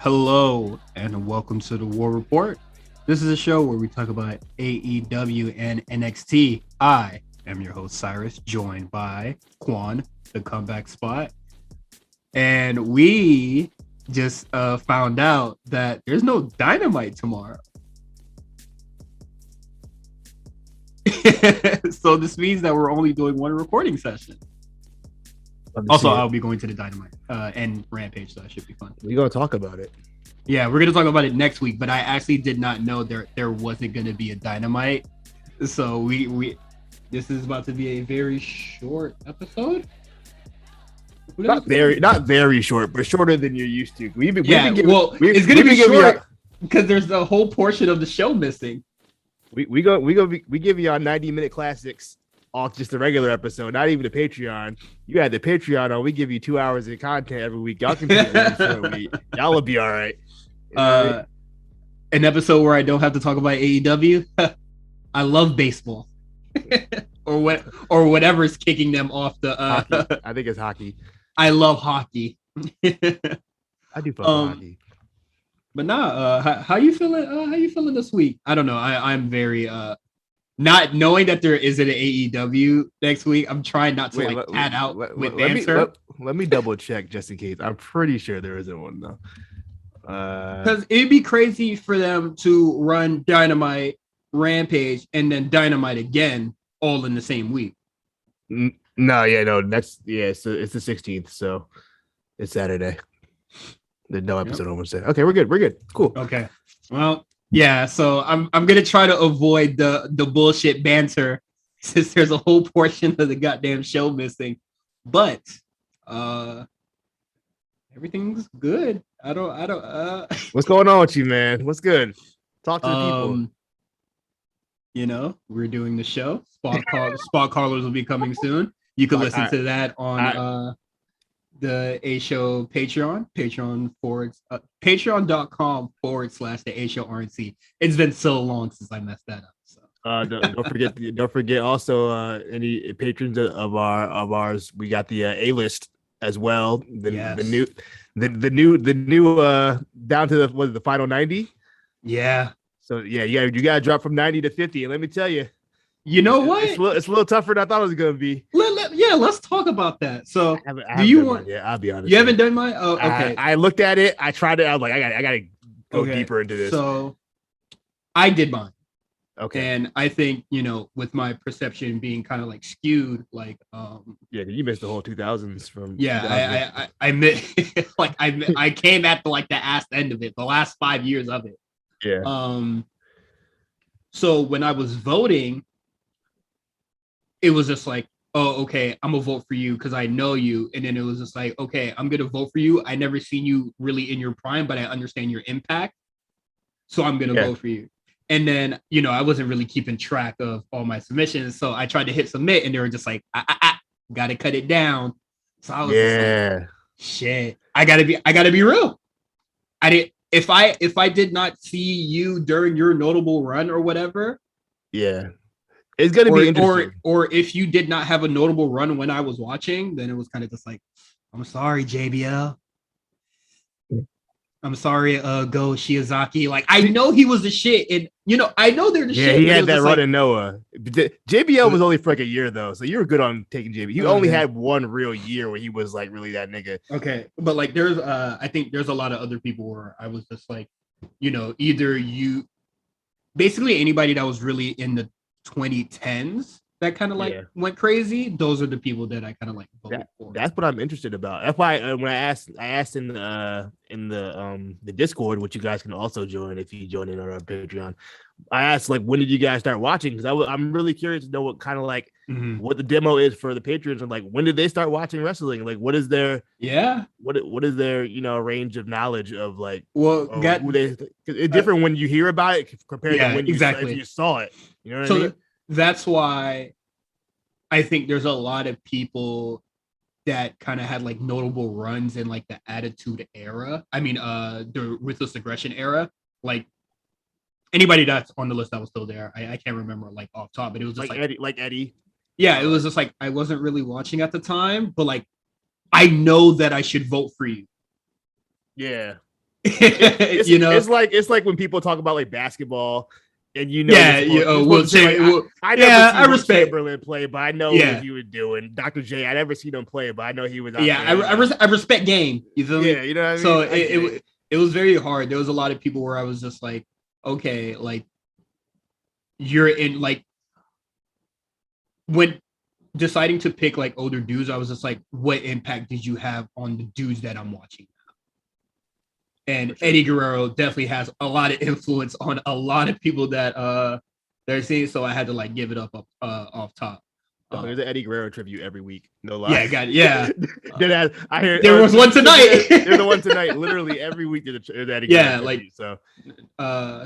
Hello and welcome to the War Report. This is a show where we talk about AEW and NXT. I am your host Cyrus, joined by Quan, the comeback spot. And we just found out that there's no Dynamite tomorrow. So this means that we're only doing one recording session. Also, I'll be going to the Dynamite and Rampage, so that should be fun. We're going to talk about it. Yeah, we're going to talk about it next week, but I actually did not know there wasn't going to be a Dynamite. So we this is about to be a very short episode. Not very short, but shorter than you're used to. It's going to be short because there's a whole portion of the show missing. We give you our 90-minute classics off just a regular episode, not even the Patreon. You had the Patreon on. We give you 2 hours of content every week. Y'all can be y'all will be all right. An episode where I don't have to talk about AEW. I love baseball, or whatever's kicking them off the. Hockey. I think it's hockey. I love hockey. I do fuck hockey. But how you feeling? How you feeling this week? I don't know. I'm very not knowing that there is an AEW next week. I'm trying not to pad out with answer. Let me double check just in case. I'm pretty sure there isn't one though. Because it'd be crazy for them to run Dynamite, Rampage, and then Dynamite again all in the same week. No. It's the 16th, so it's Saturday. There's no episode on Wednesday. Okay, we're good. Cool. Okay. Well, yeah. So I'm gonna try to avoid the bullshit banter since there's a whole portion of the goddamn show missing. But everything's good. I don't. What's going on with you, man? What's good? Talk to the people. You know, we're doing the show. Spot callers will be coming soon. You can listen to that on the A Show Patreon, patreon.com/the A Show RNC. It's been so long since I messed that up. So don't forget also any patrons of ours. We got the A list as well. The new down to the final 90. Yeah. So you gotta drop from 90 to 50. And let me tell you, you know what? It's a little tougher than I thought it was gonna be. Let's talk about that. So I'll be honest. You haven't done mine? Oh, okay. I looked at it, I tried it, I was like, I gotta go deeper into this. So I did mine. Okay. And I think, with my perception being kind of like skewed, you missed the whole 2000s from I came at the ass end of it, the last 5 years of it. Yeah. So when I was voting, it was just like, oh, okay, I'm gonna vote for you because I know you. And then it was just like, okay, I'm gonna vote for you. I never seen you really in your prime, but I understand your impact. So I'm gonna vote for you. And then, I wasn't really keeping track of all my submissions. So I tried to hit submit and they were just like, gotta cut it down. So I was just like, shit, I gotta be real. If I did not see you during your notable run or whatever. Yeah. It's gonna be interesting. Or if you did not have a notable run when I was watching, then it was kind of just like, I'm sorry, JBL. I'm sorry, Go Shiozaki. Like, I know he was the shit, and I know they're the shit. Yeah, he had that run in Noah. JBL was only for like a year though, so you were good on taking JBL. He only had one real year where he was like really that nigga. Okay, but like, there's I think there's a lot of other people where I was just like, either you, basically anybody that was really in the 2010s that kind of went crazy. Those are the people that I kind of voted for. That's what I'm interested about. That's why when I asked in the Discord, which you guys can also join if you join in on our Patreon. I asked when did you guys start watching? Because I'm really curious to know what kind of what the demo is for the patrons and when did they start watching wrestling? What is their what is their range of knowledge of it's different when you hear about it compared to when you saw it. You know what I mean? That's why I think there's a lot of people that kind of had notable runs in the Attitude Era. I mean, the Ruthless Aggression era. Anybody that's on the list that was still there, I can't remember off top, but it was just Eddie. Yeah, it was just I wasn't really watching at the time, but I know that I should vote for you. Yeah. It's like when people talk about like basketball. And I respect Chamberlain play, but I know what he was doing. Dr. J, I never seen him play, but I know he was out there. I respect game. You feel me? Yeah, you know what I mean? So it was very hard. There was a lot of people where I was just like, okay, like you're in like when deciding to pick like older dudes, I was just like, what impact did you have on the dudes that I'm watching? And sure. Eddie Guerrero definitely has a lot of influence on a lot of people that they're seeing. So I had to like give it up off top. There's an Eddie Guerrero tribute every week. No lie. Yeah, got it. Yeah. I hear there was one tonight. There's the one tonight. Literally every week there's Eddie Guerrero tribute. So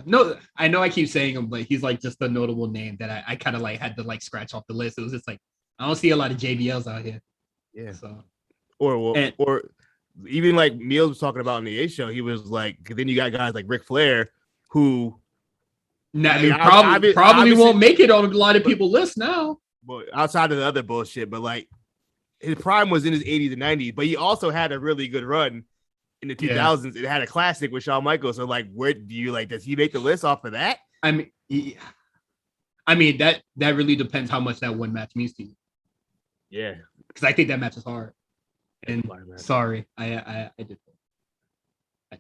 no, I know I keep saying him, but he's like just a notable name that I kind of like had to like scratch off the list. It was just like I don't see a lot of JBLs out here. Yeah. So or even like Meals was talking about on the A show, he was like, then you got guys like Ric Flair who probably won't make it on a lot of people's list now. But outside of the other bullshit, but like his prime was in his 80s and 90s, but he also had a really good run in the 2000s. It had a classic with Shawn Michaels. So like, where do you like? Does he make the list off of that? I mean that really depends how much that one match means to you. Yeah, because I think that match is hard. And sorry, I did. I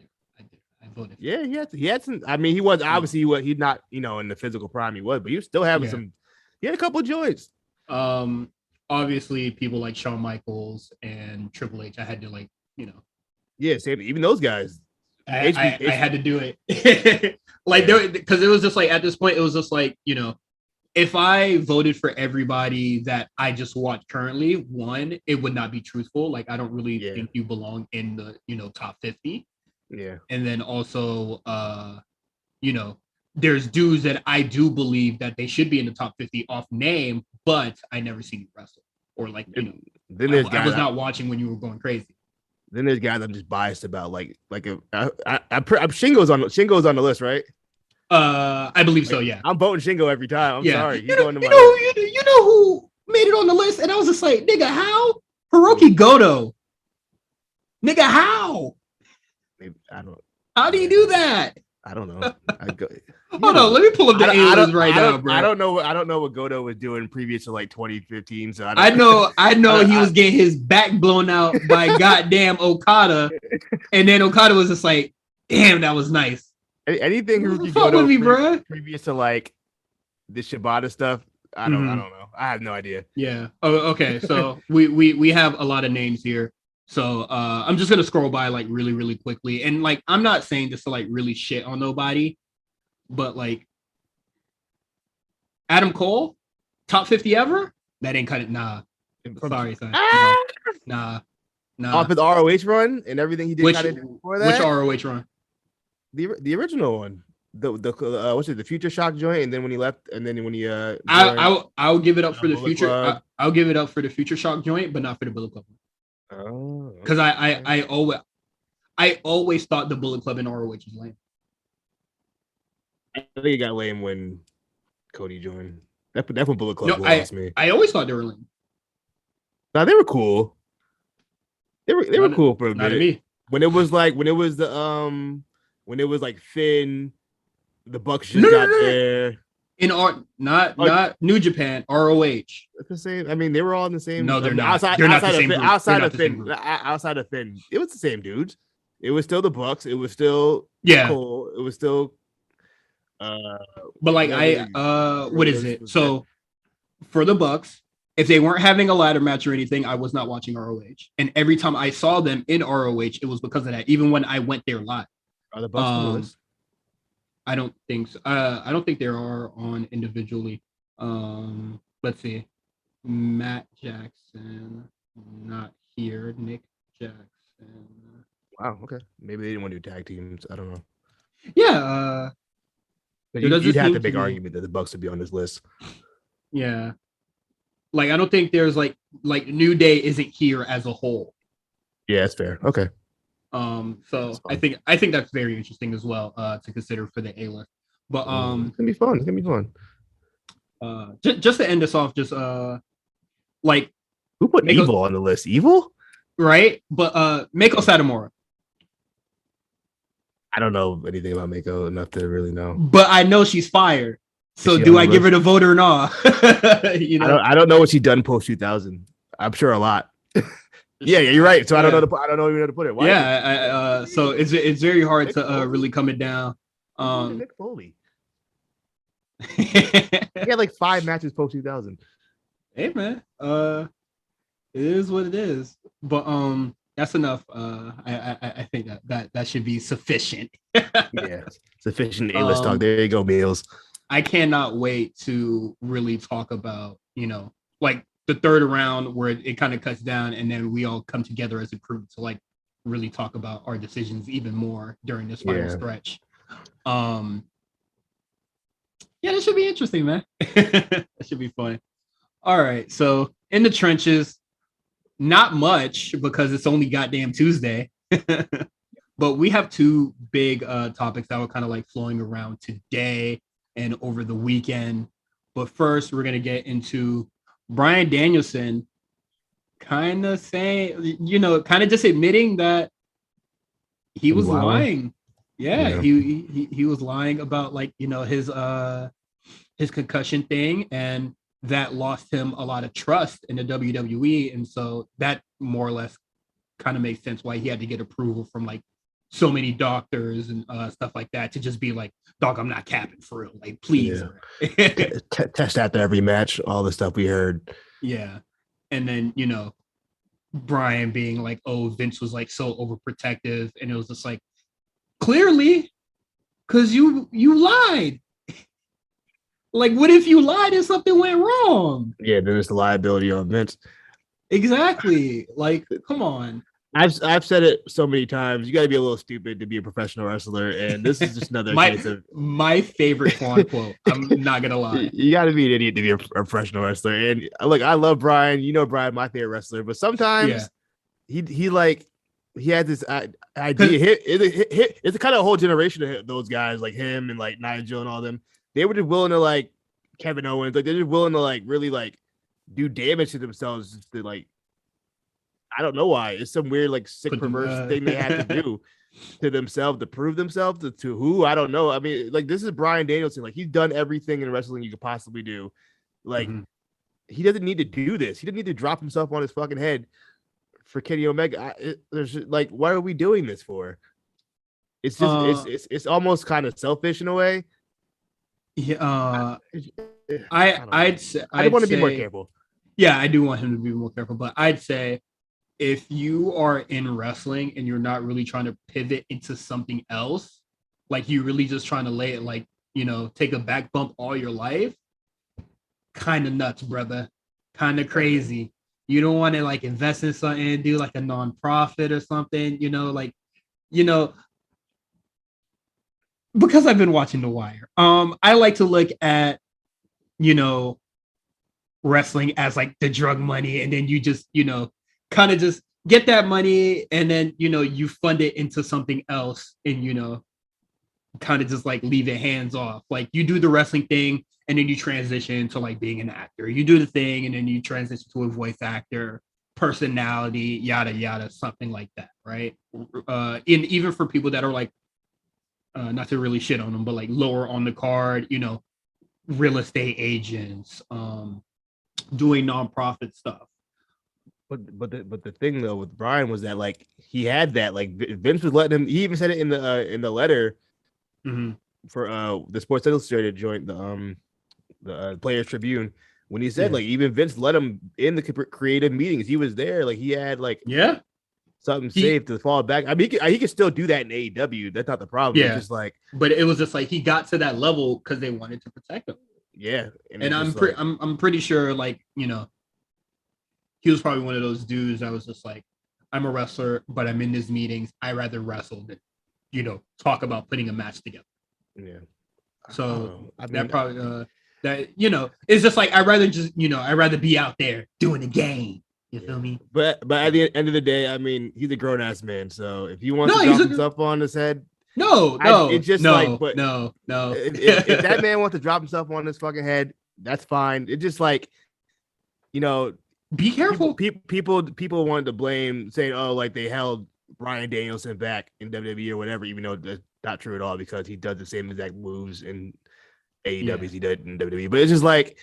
voted. Yeah, he had some. I mean, he was obviously he's not in the physical prime he was, but he was still having some. He had a couple of joints. Obviously, people like Shawn Michaels and Triple H. I had to like Yeah, same. Even those guys. I had to do it. Like because it was just like at this point, it was just like if I voted for everybody that I just watch currently, one, it would not be truthful. Like, I don't really think you belong in the, top 50. Yeah. And then also, there's dudes that I do believe that they should be in the top 50 off name, but I never seen you wrestle. Or like, then there's guys I was not watching when you were going crazy. Then there's guys I'm just biased about. Like Shingo's on the list, right? I believe so. Yeah, I'm voting Shingo every time. I'm sorry. You know who made it on the list, and I was just like, nigga, how? Hiroki Goto. Nigga, how? How do you do that? I don't know. Hold on, let me pull up the A-list right now, bro. I don't know what Goto was doing previous to like 2015. So I know he was getting his back blown out by goddamn Okada, and then Okada was just like, damn, that was nice. Anything previous to like the Shibata stuff, I don't know. I have no idea. Yeah. Oh, okay. So we have a lot of names here. So I'm just gonna scroll by like really, really quickly. And like I'm not saying this to like really shit on nobody, but like Adam Cole, top 50 ever? That ain't cut it. Nah. Sorry, son. Nah. Off his ROH run and everything he did before that. Which ROH run? The original one, what's it? The Future Shock joint, and then when he left, and then when he I'll give it up for the future. I'll give it up for the Future Shock joint, but not for the Bullet Club. Oh, because I always thought the Bullet Club in ROH was lame. I think it got lame when Cody joined. That when Bullet Club lost me. I always thought they were lame. Now they were cool. They were cool for a bit. When it was like Finn, the Bucks just got there. Not New Japan, ROH. It's the same. I mean, they were all in the same. No, they're not. Outside of Finn, it was the same dudes. It was still the Bucks. It was still Cole. It was still. But like what is it? So for the Bucks, if they weren't having a ladder match or anything, I was not watching ROH. And every time I saw them in ROH, it was because of that. Even when I went there live. Are the Bucks on the list? I don't think so. I don't think there are on individually. Let's see. Matt Jackson, not here. Nick Jackson. Wow. Okay. Maybe they didn't want to do tag teams. I don't know. Yeah. You'd have to make an argument that the Bucks would be on this list. Yeah. Like I don't think there's like New Day isn't here as a whole. Yeah, that's fair. Okay. So I think that's very interesting as well to consider for the A list. But it's gonna be fun. It's gonna be fun. Just to end this off, just like who put Evil on the list? Evil, right? But Meiko Satomura. I don't know anything about Mako enough to really know. but I know she's fire. So She do on I the give her list? the vote or not? You know? I don't know what she done post 2000. I'm sure a lot. Yeah, you're right. So I don't know. I don't know even how to put it. Why? Yeah. So it's very hard Mick to Foley? really come it down. Who's Mick Foley? He had like 5 matches post 2000. Hey man, it is what it is. But that's enough. I think that should be sufficient. Yeah, sufficient A-list talk. There you go, Meals. I cannot wait to really talk about, like the third round where it kind of cuts down and then we all come together as a group to like really talk about our decisions even more during this final stretch. Yeah, that should be interesting, man. That should be fun. All right. So in the trenches, not much because it's only goddamn Tuesday. But we have two big topics that were kind of like flowing around today and over the weekend. But first, we're going to get into Bryan Danielson kind of saying, kind of just admitting that he was lying. Yeah. He was lying about like, his concussion thing, and that lost him a lot of trust in the WWE. And so that more or less kind of makes sense why he had to get approval from like so many doctors and stuff like that to just be like, dog, I'm not capping for real. Like, please. Yeah. Test after every match, all the stuff we heard. Yeah. And then, Bryan being like, oh, Vince was like so overprotective. And it was just like, clearly, because you lied. Like, what if you lied and something went wrong? Yeah, then it's the liability on Vince. Exactly. Like, come on. I've said it so many times. You got to be a little stupid to be a professional wrestler, and this is just another case of my favorite Quan quote. I'm not gonna lie. You got to be an idiot to be a professional wrestler. And look, I love Bryan. Bryan, my favorite wrestler, but sometimes he had this idea. It's kind of a whole generation of those guys, like him and like Nigel and all them. They were just willing to like Kevin Owens, like they're just willing to like really like do damage to themselves just to like. I don't know why. It's some weird, like, sick, perverse thing they have to do to themselves to prove themselves to who? I don't know. I mean, like, this is Bryan Danielson. Like, he's done everything in wrestling you could possibly do. Like, he doesn't need to do this. He doesn't need to drop himself on his fucking head for Kenny Omega. There's like, what are we doing this for? It's just it's almost kind of selfish in a way. Yeah, I'd want to be more careful. Yeah, I do want him to be more careful, but I'd say if you are in wrestling and you're not really trying to pivot into something else, like you really just trying to lay it like, take a back bump all your life, kind of nuts, brother. Kind of crazy. You don't want to like invest in something, do like a nonprofit or something, because I've been watching The Wire. I like to look at, wrestling as like the drug money, and then you just, kind of just get that money and then, you fund it into something else and, kind of just like leave it hands off. Like you do the wrestling thing and then you transition to like being an actor. You do the thing and then you transition to a voice actor, personality, yada, yada, something like that, right? And even for people that are like, not to really shit on them, but like lower on the card, real estate agents, doing nonprofit stuff. But the thing though with Bryan was that like he had that like Vince was letting him. He even said it in the letter for the Sports Illustrated joint, the Players Tribune, when he said like even Vince let him in the creative meetings. He was there, like he had like something safe to fall back. I mean, he could still do that in AEW. That's not the problem. Yeah, it's just like, but it was just like he got to that level because they wanted to protect him. Yeah, and I'm pretty sure like he was probably one of those dudes that was just like, I'm a wrestler, but I'm in these meetings. I rather wrestle than, talk about putting a match together. Yeah. So that probably it's just like I'd rather be out there doing the game. You feel me? But at the end of the day, I mean, he's a grown ass man. So if he wants to drop himself on his head, no. If that man wants to drop himself on his fucking head, that's fine. It's just like, be careful. People wanted to blame, saying, "Oh, like they held Bryan Danielson back in WWE or whatever," even though not true at all because he does the same exact moves in AEW as he did in WWE. But it's just like,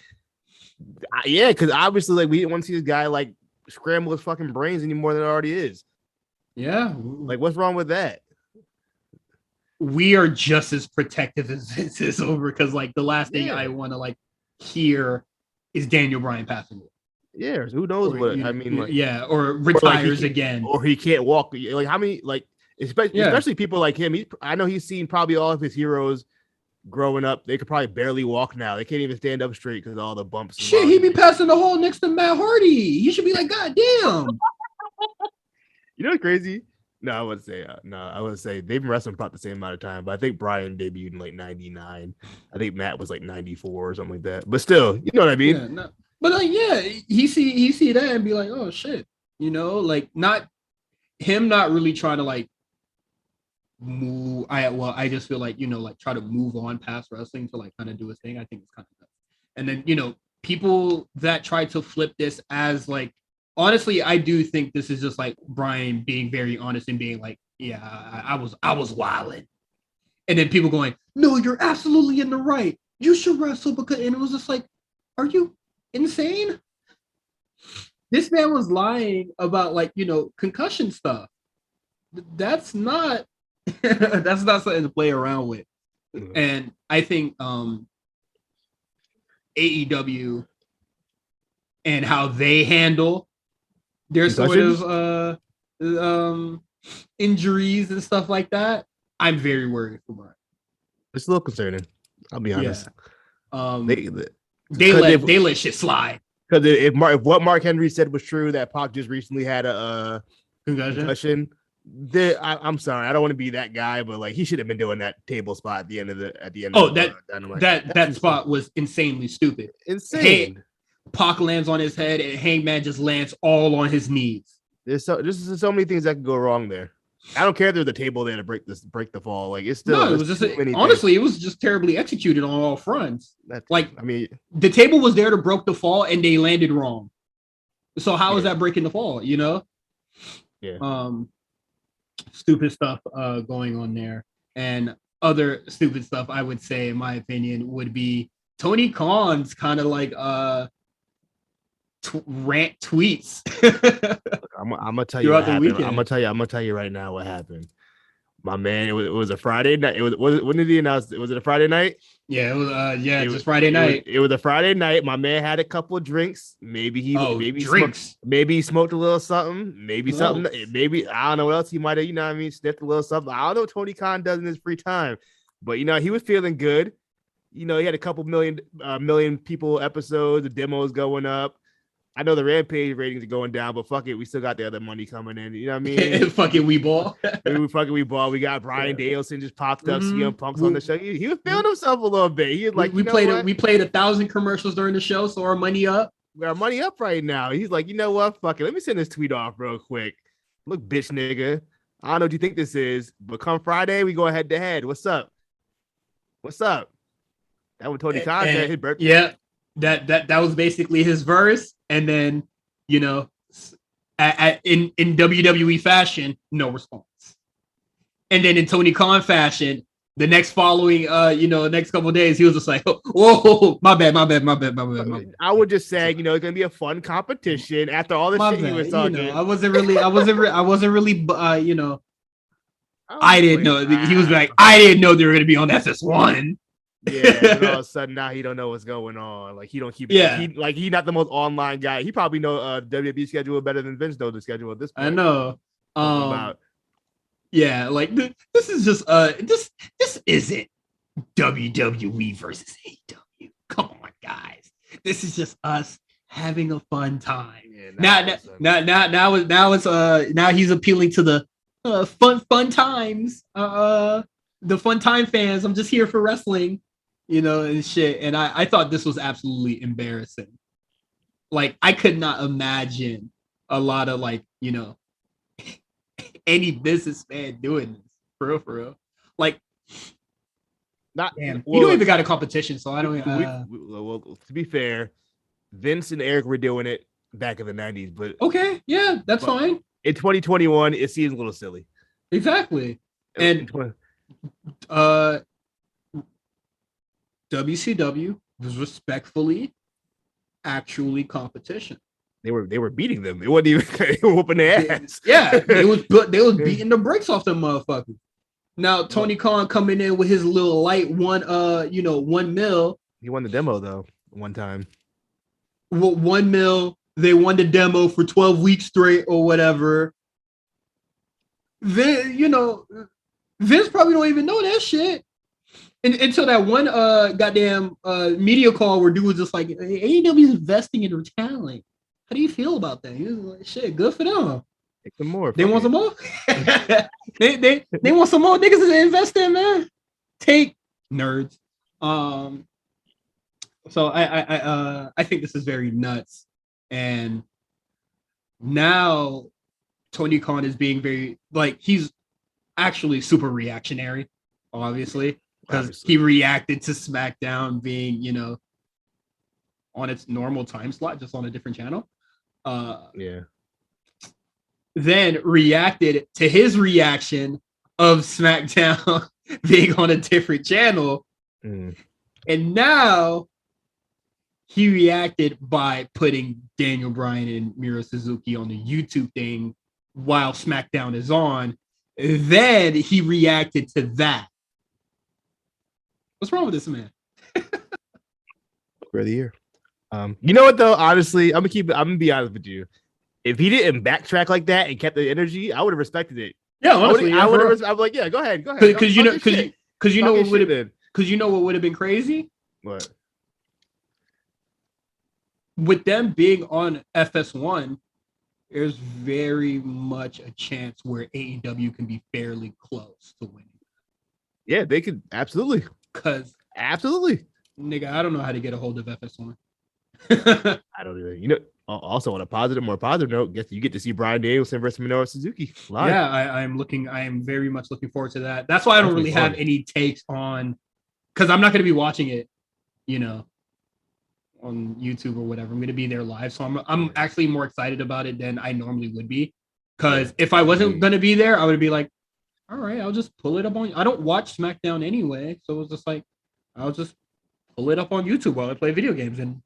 yeah, because obviously, like, we didn't want to see this guy like scramble his fucking brains any more than it already is. Yeah. Like, what's wrong with that? We are just as protective as this is over because, like, the last thing I want to like hear is Daniel Bryan passing away. Yeah, who knows what I mean? Like, or retires again, or he can't walk. Like, how many? Like, especially people like him. I know he's seen probably all of his heroes growing up. They could probably barely walk now. They can't even stand up straight because of all the bumps. Shit, he be passing the hole next to Matt Hardy. You should be like, God damn. You know what's crazy? No, I wouldn't say. I would say they've been wrestling about the same amount of time. But I think Brian debuted in like '99. I think Matt was like '94 or something like that. But still, you know what I mean? Yeah, no. But like, yeah, he see that and be like, oh shit, like not really trying to like move. I just feel like like try to move on past wrestling to like kind of do his thing. I think it's kind of nuts. And then people that try to flip this as like, honestly, I do think this is just like Brian being very honest and being like, yeah, I was wilding. And then people going, no, you're absolutely in the right. You should wrestle because, and it was just like, are you insane? This man was lying about like, concussion stuff. That's not that's not something to play around with. Mm-hmm. And I think AEW and how they handle their sort of injuries and stuff like that, I'm very worried for Brian. It's a little concerning. I'll be honest. Yeah. They let shit slide. Because if what Mark Henry said was true, that Pac just recently had a concussion. I'm sorry, I don't want to be that guy, but like he should have been doing that table spot at the end of Dynamite. That spot was insanely stupid. Insane. Hey, Pac lands on his head and Hangman just lands all on his knees. There's so many things that could go wrong there. I don't care if there's a table there to break the fall. Like it's still it was just honestly, it was just terribly executed on all fronts. The table was there to break the fall and they landed wrong. So how is that breaking the fall? Yeah. Stupid stuff going on there, and other stupid stuff I would say, in my opinion, would be Tony Khan's kind of like rant tweets. I'm gonna tell you what happened. I'm gonna tell you right now what happened. My man, it was a Friday night. When did he announce it? Was it a Friday night? Yeah, it was just Friday night. It was a Friday night. My man had a couple of drinks. Maybe he smoked a little something. Maybe something. Maybe I don't know what else he might have, sniffed a little something. I don't know what Tony Khan does in his free time. But he was feeling good. He had a couple million people episodes, the demos going up. I know the Rampage ratings are going down, but fuck it, we still got the other money coming in. You know what I mean? Fucking we ball. we ball. We got Bryan Danielson just popped up. CM Punk's on the show. He was feeling himself a little bit. He was like, we played 1,000 commercials during the show, so our money up. Our money up right now. He's like, you know what? Fuck it. Let me send this tweet off real quick. Look, bitch, nigga. I don't know what you think this is, but come Friday, we go head to head. What's up? That was Tony Khan said his birthday. Yeah. That was basically his verse, and then in WWE fashion, no response, and then in Tony Khan fashion, the next following next couple of days, he was just like, "Whoa, my bad." I would just say, it's gonna be a fun competition after all the shit he was talking. I wasn't really, I didn't know. He was like, I didn't know they were gonna be on SS1. Yeah, and all of a sudden now he don't know what's going on. Like he don't keep. Yeah, he's not the most online guy. He probably know WWE schedule better than Vince knows the schedule at this point. I know. Yeah, like this is just this isn't WWE versus AEW. Come on, guys. This is just us having a fun time. Yeah, now he's appealing to the fun times. The fun time fans. I'm just here for wrestling. And shit. And I thought this was absolutely embarrassing. Like, I could not imagine a lot of any businessman doing this. For real. Like, damn. You don't even got a competition, so I don't well, to be fair, Vince and Eric were doing it back in the 90s, but okay, yeah, that's fine. In 2021, it seems a little silly. Exactly. And Uh, WCW was respectfully actually competition. They were beating them. It wasn't even they were whooping their ass. They was beating the brakes off them motherfuckers. Now Tony Khan coming in with his little light 1 mil. He won the demo though one time. 1 mil. They won the demo for 12 weeks straight or whatever. Then Vince probably don't even know that shit. Until that one goddamn media call where dude was just like, AEW is investing in their talent. How do you feel about that? He was like, shit, good for them. Take some more. They want some more? they want some more niggas to invest in, man. Take nerds. So I think this is very nuts. And now Tony Khan is being very he's actually super reactionary, obviously, because he reacted to SmackDown being, on its normal time slot, just on a different channel. Then reacted to his reaction of SmackDown being on a different channel. And now he reacted by putting Daniel Bryan and Miro Suzuki on the YouTube thing while SmackDown is on. Then he reacted to that. What's wrong with this man? For the year. You know what though? Honestly, I'm gonna be honest with you. If he didn't backtrack like that and kept the energy, I would have respected it. Yeah, honestly, I would have. I'm like, yeah, go ahead. Because you know what would have been. Because you know what would have been crazy. What? With them being on FS1, there's very much a chance where AEW can be fairly close to winning. Yeah, they could absolutely. Absolutely, nigga, I don't know how to get a hold of FS1. I don't even. Also on a more positive note, you get to see Bryan Danielson versus Minoru Suzuki live. Yeah, I am very much looking forward to that. That's why I don't really have any takes on, because I'm not going to be watching it, on YouTube or whatever. I'm going to be there live, so I'm actually more excited about it than I normally would be. Because if I wasn't going to be there, I would be like, all right, I'll just pull it up on. I don't watch SmackDown anyway, so it was just like, I'll just pull it up on YouTube while I play video games and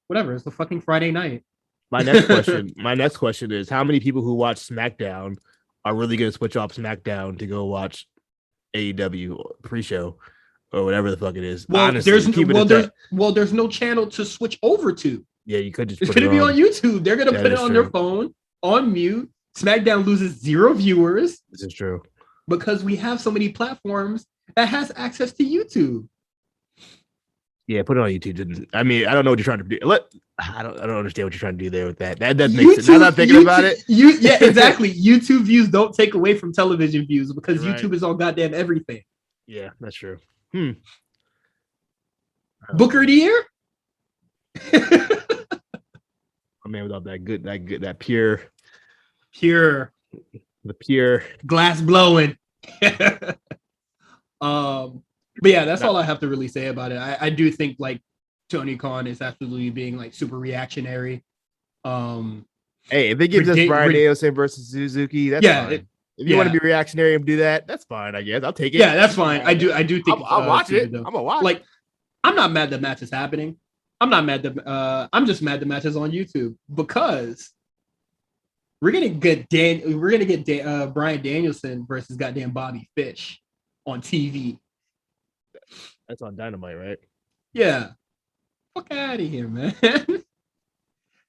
whatever. It's the fucking Friday night. My next question is, how many people who watch SmackDown are really going to switch off SmackDown to go watch AEW pre-show or whatever the fuck it is? Well, honestly, there's no channel to switch over to. Yeah, you could just. It's going to be on YouTube. They're going to put it on their phone on mute. SmackDown loses 0 viewers. This is true because we have so many platforms that has access to YouTube. Yeah, put it on YouTube. I mean, I don't know what you're trying to do. I don't understand what you're trying to do there with that. That doesn't make sense. Now that I'm thinking about it. Yeah, exactly. YouTube views don't take away from television views because YouTube is on goddamn everything. Yeah, that's true. Booker of the year? My man without that pure glass blowing. But yeah, that's all I have to really say about it. I do think Tony Khan is absolutely being super reactionary. Hey, if they give us Bryan Danielson versus Suzuki, that's fine. If you want to be reactionary and do that, that's fine. I guess I'll take it. Yeah, that's fine. I do think I'll watch it. I'm gonna watch. I'm not mad that match is happening. I'm not mad that I'm just mad the match is on YouTube because we're gonna get Bryan Danielson versus goddamn Bobby Fish on TV. That's on Dynamite, right? Yeah. Fuck out of here, man.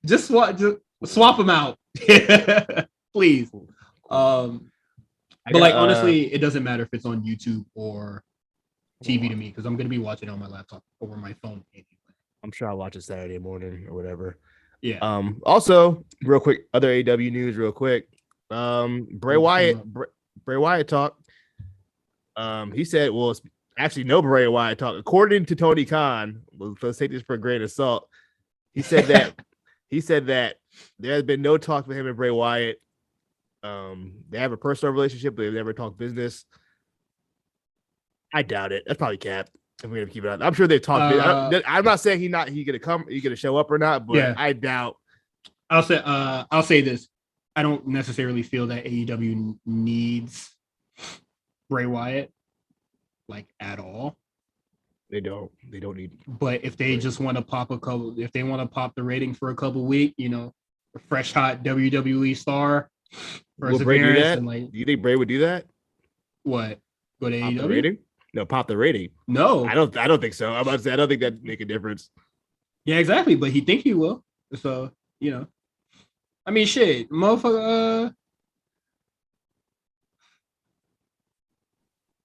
just swap them out. Please. But honestly, it doesn't matter if it's on YouTube or TV to me because I'm gonna be watching it on my laptop or my phone anyway. I'm sure I'll watch it Saturday morning or whatever. Yeah. Also, real quick, other AW news, real quick. Bray Wyatt talk. He said, well, it's actually no Bray Wyatt talk. According to Tony Khan, let's take this for a grain of salt. He said that there has been no talk with him and Bray Wyatt. They have a personal relationship, but they've never talked business. I doubt it. That's probably cap. If we're gonna keep it on, I'm sure they've talked. I'm not saying he gonna show up or not, but yeah. I doubt. I'll say this. I don't necessarily feel that AEW needs Bray Wyatt like at all. They don't need. But if they just want to pop if they want to pop the rating for a couple weeks, a fresh hot WWE star. Will Bray do that? And like, do you think Bray would do that? What? Go to Pop AEW? the rating? No, pop the rating. No, I don't think so. I'm about to say I don't think that'd make a difference. Yeah, exactly. But he think he will. So I mean, shit, motherfucker.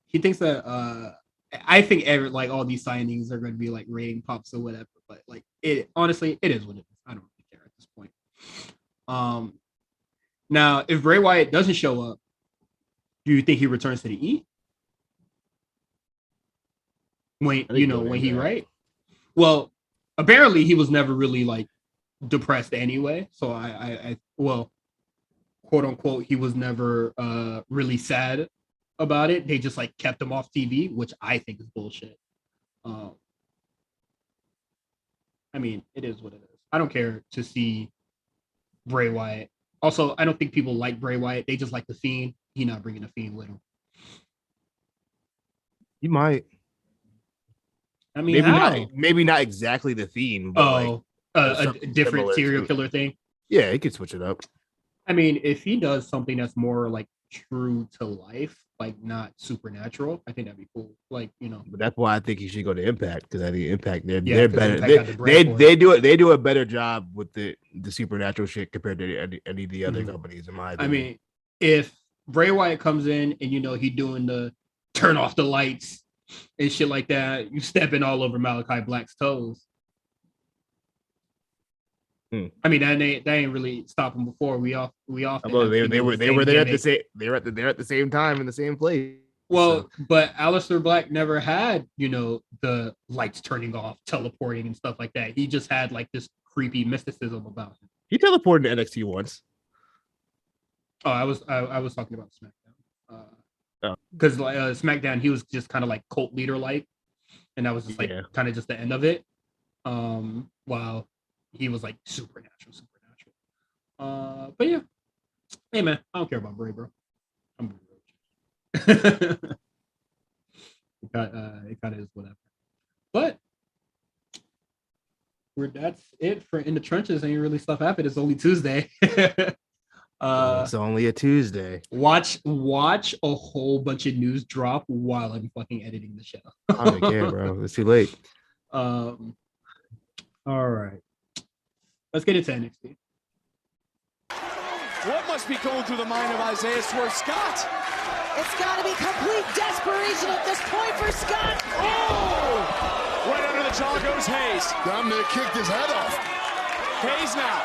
He thinks that. I think all these signings are going to be like rating pops or whatever. But like it, honestly, it is what it is. I don't really care at this point. Now, if Bray Wyatt doesn't show up, do you think he returns to the E? When he right? Well, apparently he was never really like depressed anyway. So I quote unquote, he was never really sad about it. They just like kept him off TV, which I think is bullshit. I mean, it is what it is. I don't care to see Bray Wyatt. Also, I don't think people like Bray Wyatt. They just like the Fiend. He not bringing the Fiend with him. You might. I mean, maybe not exactly the theme, but a different serial killer thing. Yeah, he could switch it up. I mean, if he does something that's more like true to life, like not supernatural, I think that'd be cool. Like, But that's why I think he should go to Impact, because I think Impact they're better. Impact They do a better job with the supernatural shit compared to any of the other companies, in my opinion. I mean, if Bray Wyatt comes in and he doing the turn off the lights and shit like that, you stepping all over Malachi Black's toes. I mean, that ain't really stopping before. We often they were there at the same time in the same place. Well, but Aleister Black never had the lights turning off, teleporting and stuff like that. He just had like this creepy mysticism about him. He teleported to NXT once. Oh, I was talking about SmackDown. Because SmackDown, he was just kind of like cult leader like, and that was just like kind of just the end of it. While he was like supernatural. But yeah, hey man, I don't care about Bray, bro. I'm it kind of is whatever. But that's it for In the Trenches. Ain't really stuff happened. It's only Tuesday. It's only a Tuesday. Watch a whole bunch of news drop while I'm fucking editing the show. I don't care, bro. It's too late. All right. Let's get into NXT. What must be going through the mind of Isaiah Swerve Scott? It's got to be complete desperation at this point for Scott. Oh! Right under the jaw goes Hayes. Down there, kicked his head off. Hayes now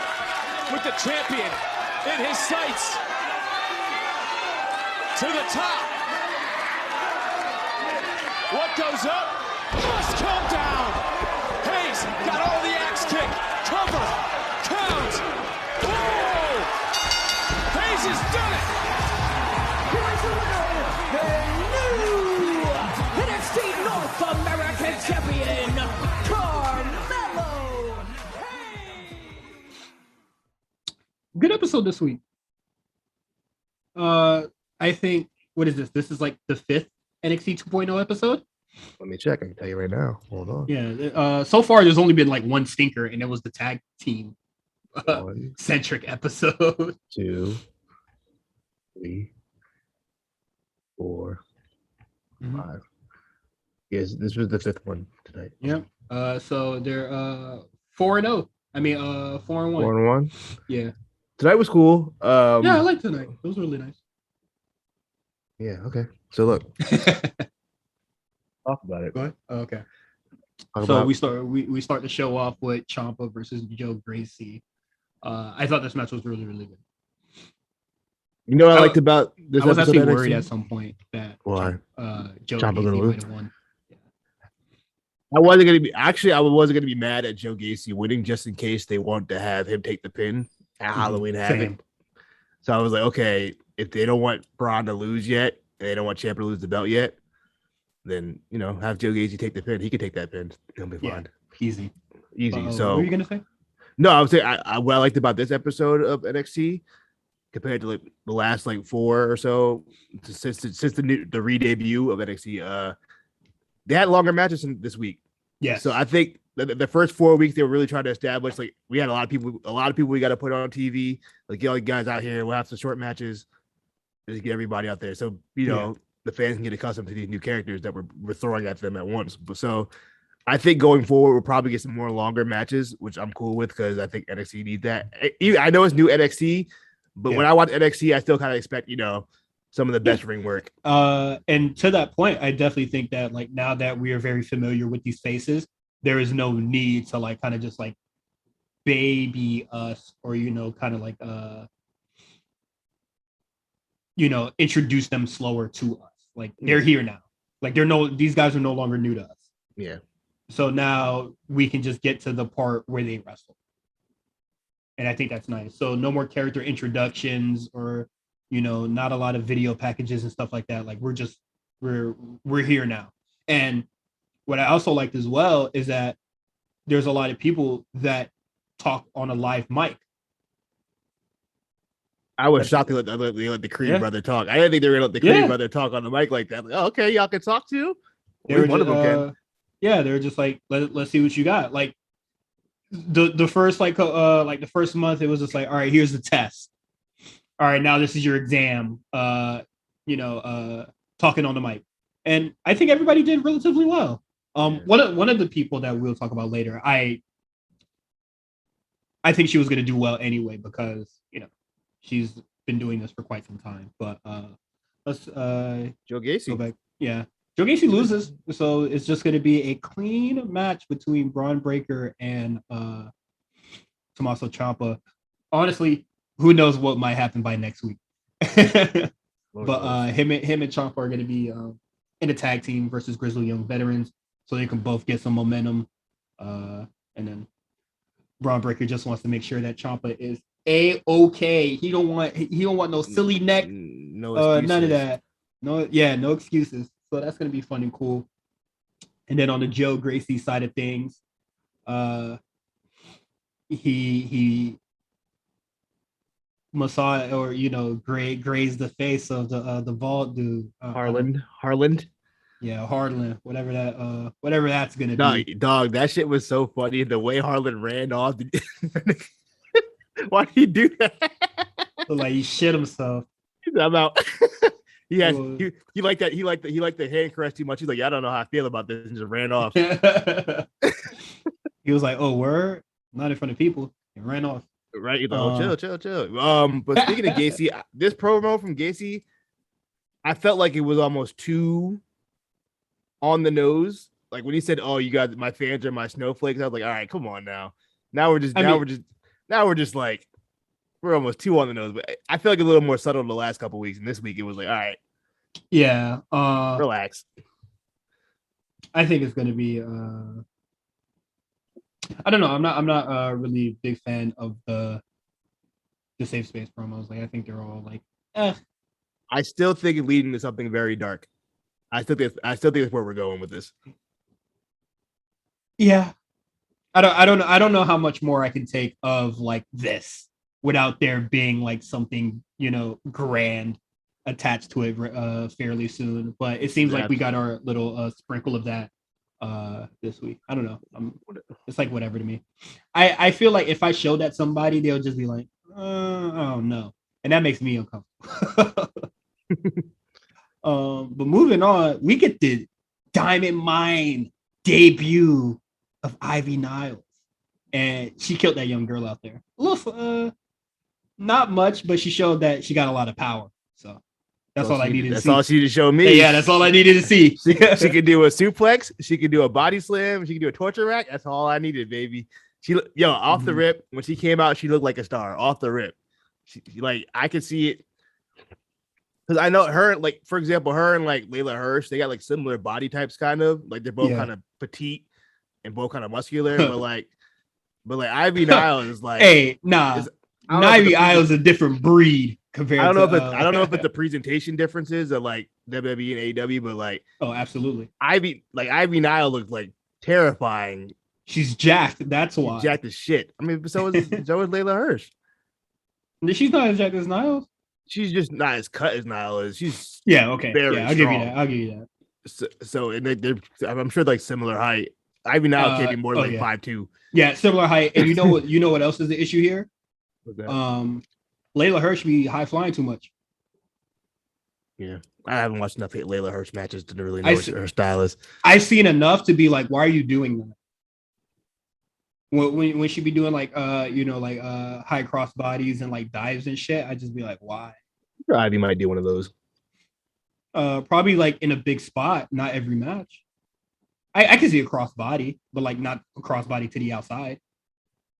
with the champion in his sights. To the top. What goes up must come down. Hayes got all the axe kick. Cover. Count. Oh! Hayes has done it. Here's the winner, the new NXT North American Champion, Carmelo Hayes. Good episode this week. I think, what is this? This is like the 5th NXT 2.0 episode. Let me check. I can tell you right now. Hold on. Yeah. So far, there's only been like one stinker, and it was the tag team centric episode. 2, 3, 4, 5. Yes, this was the 5th one tonight. Yep. So they're 4-0. I mean 4-1. 4-1. Yeah. Tonight was cool. Yeah, I liked tonight. It was really nice. Yeah. Okay. So look. Talk about it. Go ahead. Oh, okay. So we start the show off with Ciampa versus Joe Gracie. I thought this match was really, really good. You know what I liked about this? I was actually worried at some point that why Joe Ciampa Gracie might have won. Yeah. I wasn't gonna be mad at Joe Gacy winning just in case they want to have him take the pin at Halloween Havoc. So I was like, okay, if they don't want Braun to lose yet, and they don't want Ciampa to lose the belt yet, then have Joe Gacy take the pin. He could take that pin. He'll be fine. Easy. So what were you gonna say? No, I would say what I liked about this episode of NXT compared to like the last like 4 or so since the re-debut of NXT. They had longer matches this week. Yes. So I think the first 4 weeks they were really trying to establish like we had a lot of people we got to put on TV. Like get all you guys out here. We'll have some short matches. Just get everybody out there. So the fans can get accustomed to these new characters that we're throwing at them at once. So I think going forward we'll probably get some more longer matches, which I'm cool with because I think NXT needs that. I know it's new NXT, but when I watch NXT, I still kind of expect some of the best ring work. And to that point, I definitely think that like now that we are very familiar with these faces, there is no need to like kind of just like baby us or kind of like introduce them slower to us. Like they're here now. Like these guys are no longer new to us. Yeah. So now we can just get to the part where they wrestle. And I think that's nice. So no more character introductions or not a lot of video packages and stuff like that. Like we're here now. And what I also liked as well is that there's a lot of people that talk on a live mic. I was shocked they let the Creed brother talk. I didn't think they were going to let the Creed brother talk on the mic like that. Like, oh, okay, y'all can talk too. One of them can. Yeah, they're just like, let's see what you got. Like the first like the first month, it was just like, all right, here's the test. All right, now this is your exam. Talking on the mic, and I think everybody did relatively well. One of the people that we'll talk about later, I think she was going to do well anyway because she's been doing this for quite some time. But let's Joe Gacy. Go back. Yeah, Joe Gacy loses, so it's just going to be a clean match between Braun Breaker and Tommaso Ciampa. Honestly, who knows what might happen by next week? But him and Ciampa are going to be in a tag team versus Grizzly Young Veterans, so they can both get some momentum. And then Braun Breaker just wants to make sure that Ciampa is A-okay. He don't want no silly neck, none of that. No excuses. So that's going to be fun and cool. And then on the Joe Gracie side of things, he massage or graze the face of the vault dude, Harland. Yeah, Harlan, whatever that's gonna be. Dog, that shit was so funny. The way Harlan ran off. Why did he do that? So like he shit himself. I'm out. He liked that. He liked the hand caress too much. He's like, I don't know how I feel about this, and just ran off. He was like, "Oh, word, not in front of people," and ran off. Right, you know, chill. But speaking of Gacy, this promo from Gacy, I felt like it was almost too on the nose. Like when he said, "Oh, you guys, my fans are my snowflakes," I was like, "All right, come on now. Now we're just like we're almost too on the nose." But I feel like a little more subtle the last couple of weeks, and this week it was like, all right, yeah, relax. I think it's gonna be. I don't know. I'm not really a big fan of the safe space promos. Like I think they're all like, I still think it's leading to something very dark. I still think it's where we're going with this. Yeah, I don't know how much more I can take of like this without there being like something grand attached to it fairly soon. But it seems like we got our little sprinkle of that this week. I don't know. It's like whatever to me. I feel like if I show that somebody, they'll just be like, oh no, and that makes me uncomfortable. But moving on, we get the Diamond Mine debut of Ivy Niles, and she killed that young girl out there. A little, not much, but she showed that she got a lot of power. So that's all I needed to see. That's all she needed to show me. Yeah, that's all I needed to see. She could do a suplex. She could do a body slam. She could do a torture rack. That's all I needed, baby. Off the rip, when she came out, she looked like a star. Off the rip, like I could see it. Because I know her, like, for example, her and like Layla Hirsch, they got like similar body types, kind of like they're both kind of petite and both kind of muscular, but like Ivy Niles is like, hey, nah, Ivy Niles is a different breed compared. I don't know if it's the presentation differences of like WWE and AEW, but like, oh, absolutely, Ivy Niles looked like terrifying. She's jacked. That's why she's jacked as shit. I mean, so is Layla Hirsch. She's not as jacked as Niles. She's just not as cut as Nyla is. She's Yeah, okay. very Yeah, I'll give you strong. that. I'll give you that. So and I'm sure like similar height. Ivy Nile can't be more than like yeah. 5'2". Yeah, similar height. And you know what? You know what else is the issue here? What's that? Layla Hirsch be high flying too much. Yeah, I haven't watched enough Layla Hirsch matches to really know what her style is. I've seen enough to be like, why are you doing that? When she be doing like high cross bodies and like dives and shit, I just be like, why? Ivy might do one of those. Probably like in a big spot, not every match. I can see a cross body, but like not a cross body to the outside.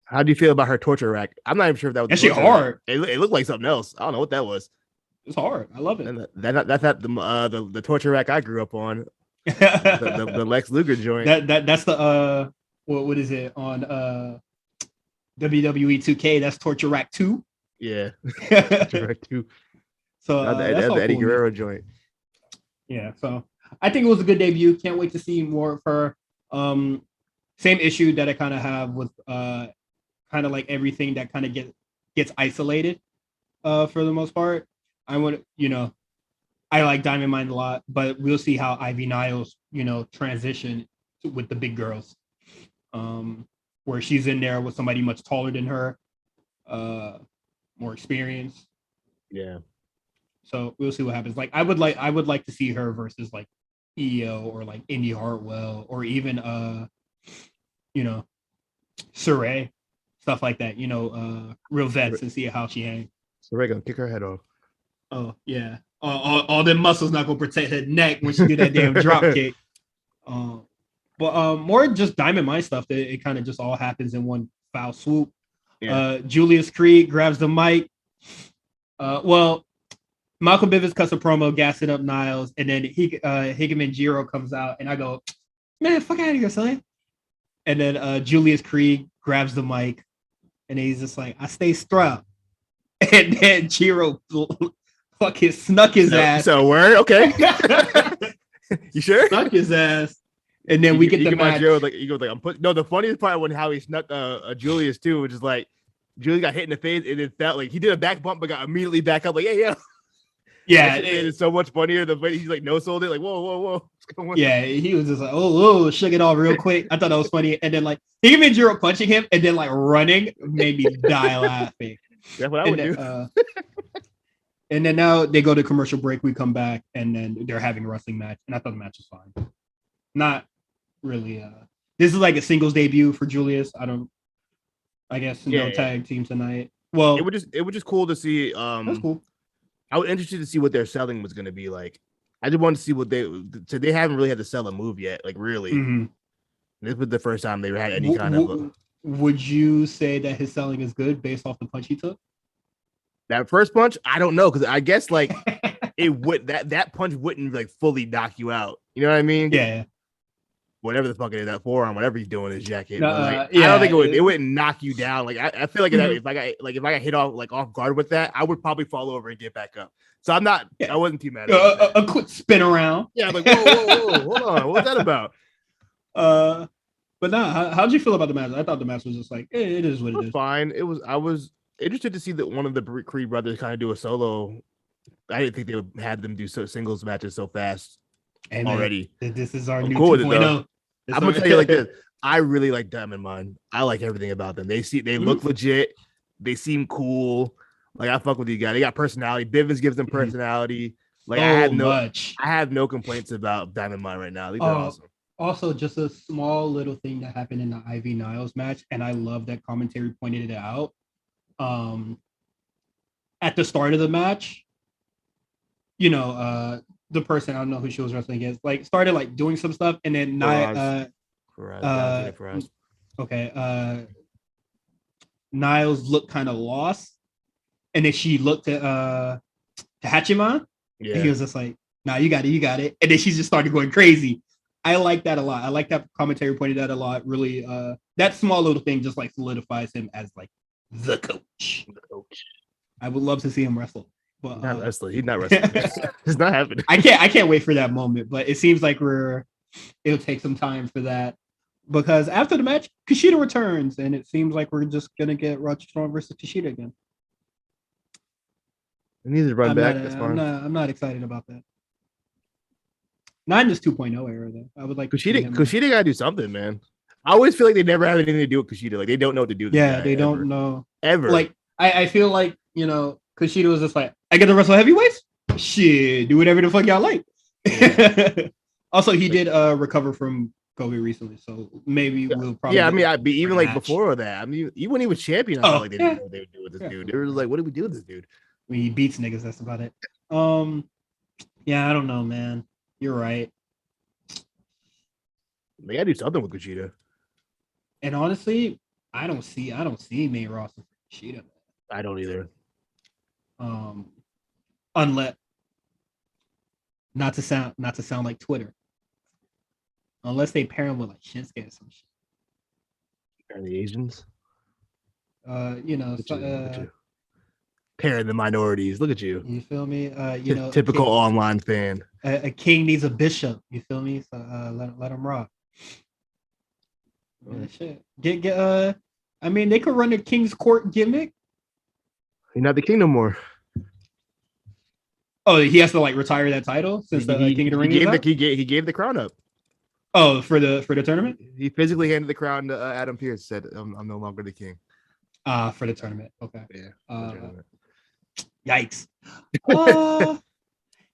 How do you feel about her torture rack? I'm not even sure if that was actually hard. It looked like something else. I don't know what that was. It's hard. I love it. And that's not the torture rack I grew up on. the Lex Luger joint. That's the what is it on WWE 2K? That's Torture Rack 2. Yeah, Torture Rack 2. So that's the Eddie Guerrero joint. Yeah, so I think it was a good debut. Can't wait to see more of her. Same issue that I kind of have with kind of like everything that kind of gets isolated for the most part. I want I like Diamond Mine a lot, but we'll see how Ivy Niles transition with the big girls. Where she's in there with somebody much taller than her, more experience. Yeah. So we'll see what happens. Like I would like to see her versus like EO or like Indy Hartwell or even Saray, stuff like that. Real vets and see how she hangs. Saray gonna kick her head off. Oh yeah. All them muscles not gonna protect her neck when she do that damn drop kick. But more just Diamond Mine stuff that it kind of just all happens in one foul swoop. Yeah. Julius Creed grabs the mic. Malcolm Bivens cuts a promo, gassing up Niles, and then Hickman Jiro comes out, and I go, man, fuck out of here, son. And then Julius Creed grabs the mic, and he's just like, I stay strapped. And then Jiro fucking snuck his ass. So word, okay. You sure? Snuck his ass. And then we get the match. The funniest part when how he snuck Julius too, which is like Julius got hit in the face and it felt like he did a back bump but got immediately back up like, yeah. Yeah, it's so much funnier the way he's like no sold it, like whoa. Yeah, he was just like, oh, shook it off real quick. I thought that was funny. And then like Hickman Jiro punching him and then like running made me die laughing. That's what I would do. And then now they go to commercial break. We come back and then they're having a wrestling match. And I thought the match was fine. Not really. This is like a singles debut for Julius. I guess no tag team tonight. Well, it was just cool to see. That's cool. I was interested to see what their selling was going to be like. I just wanted to see what they haven't really had to sell a move yet. Like really, This was the first time they had any kind of. Would you say that his selling is good based off the punch he took? That first punch, I don't know, because I guess like it would that punch wouldn't like fully knock you out. You know what I mean? Yeah. Whatever the fuck it is, that forearm, whatever he's doing his jacket. I don't think it wouldn't knock you down. Like I feel like if I got hit off guard with that, I would probably fall over and get back up. So I'm not. Yeah. I wasn't too mad. A quick spin around. Yeah, I'm like whoa, hold on, what was that about? But how'd you feel about the match? I thought the match was just like it is what it is. Fine. I was interested to see that one of the Creed brothers kind of do a solo. I didn't think they would have them do singles matches so fast. And already. This is our new 2.0. I'm gonna tell you like this. I really like Diamond Mine. I like everything about them. They look legit. They seem cool. Like I fuck with these guys. They got personality. Bivens gives them personality. Like I have no complaints about Diamond Mine right now. They're awesome. Also, just a small little thing that happened in the Ivy Niles match, and I love that commentary pointed it out. At the start of the match, the person, I don't know who she was wrestling against, like started like doing some stuff, and then Niles looked kind of lost, and then she looked at Hachiman, and he was just like, "Nah, you got it," and then she just started going crazy. I like that a lot. I like that commentary pointed out a lot. Really, that small little thing just like solidifies him as like the coach. I would love to see him wrestle. But not wrestling. He's not wrestling. It's not happening. I can't wait for that moment. But it seems like it'll take some time for that, because after the match, Kushida returns, and it seems like we're just gonna get Roger Strong versus Kushida again. It needs to run back. Not, That's fine. I'm not excited about that. Not in this 2.0 era, though. I would like Kushida gotta do something, man. I always feel like they never have anything to do with Kushida. Like they don't know what to do with this guy, they don't ever. know. Ever. Like I feel like, you know, Kushida was just like, I get to wrestle heavyweights? Shit, do whatever the fuck y'all like. Also, he did recover from COVID recently, so maybe we'll probably. Yeah, I mean, I'd be even like before that. I mean, even when he was champion, I felt like they didn't know what they would do with this dude. They were like, "What do we do with this dude?" When he beats niggas, that's about it. Yeah, I don't know, man. You're right. They gotta do something with Kushida. And honestly, I don't see main roster for Kushida. Man. I don't either. Unless not to sound like Twitter. Unless they pair him with like Shinsuke or some shit. Are the Asians? You know, pairing the minorities. Look at you. You feel me? You know, typical online fan. A king needs a bishop. You feel me? So let him rock. Shit. Get I mean, they could run a King's Court gimmick. He's not the king no more. Oh, he has to like retire that title since the King of the Ring. He gave the crown up. Oh, for the tournament? He physically handed the crown to Adam Pearce. Said, "I'm no longer the king." For the tournament. Okay. Yeah. Yikes.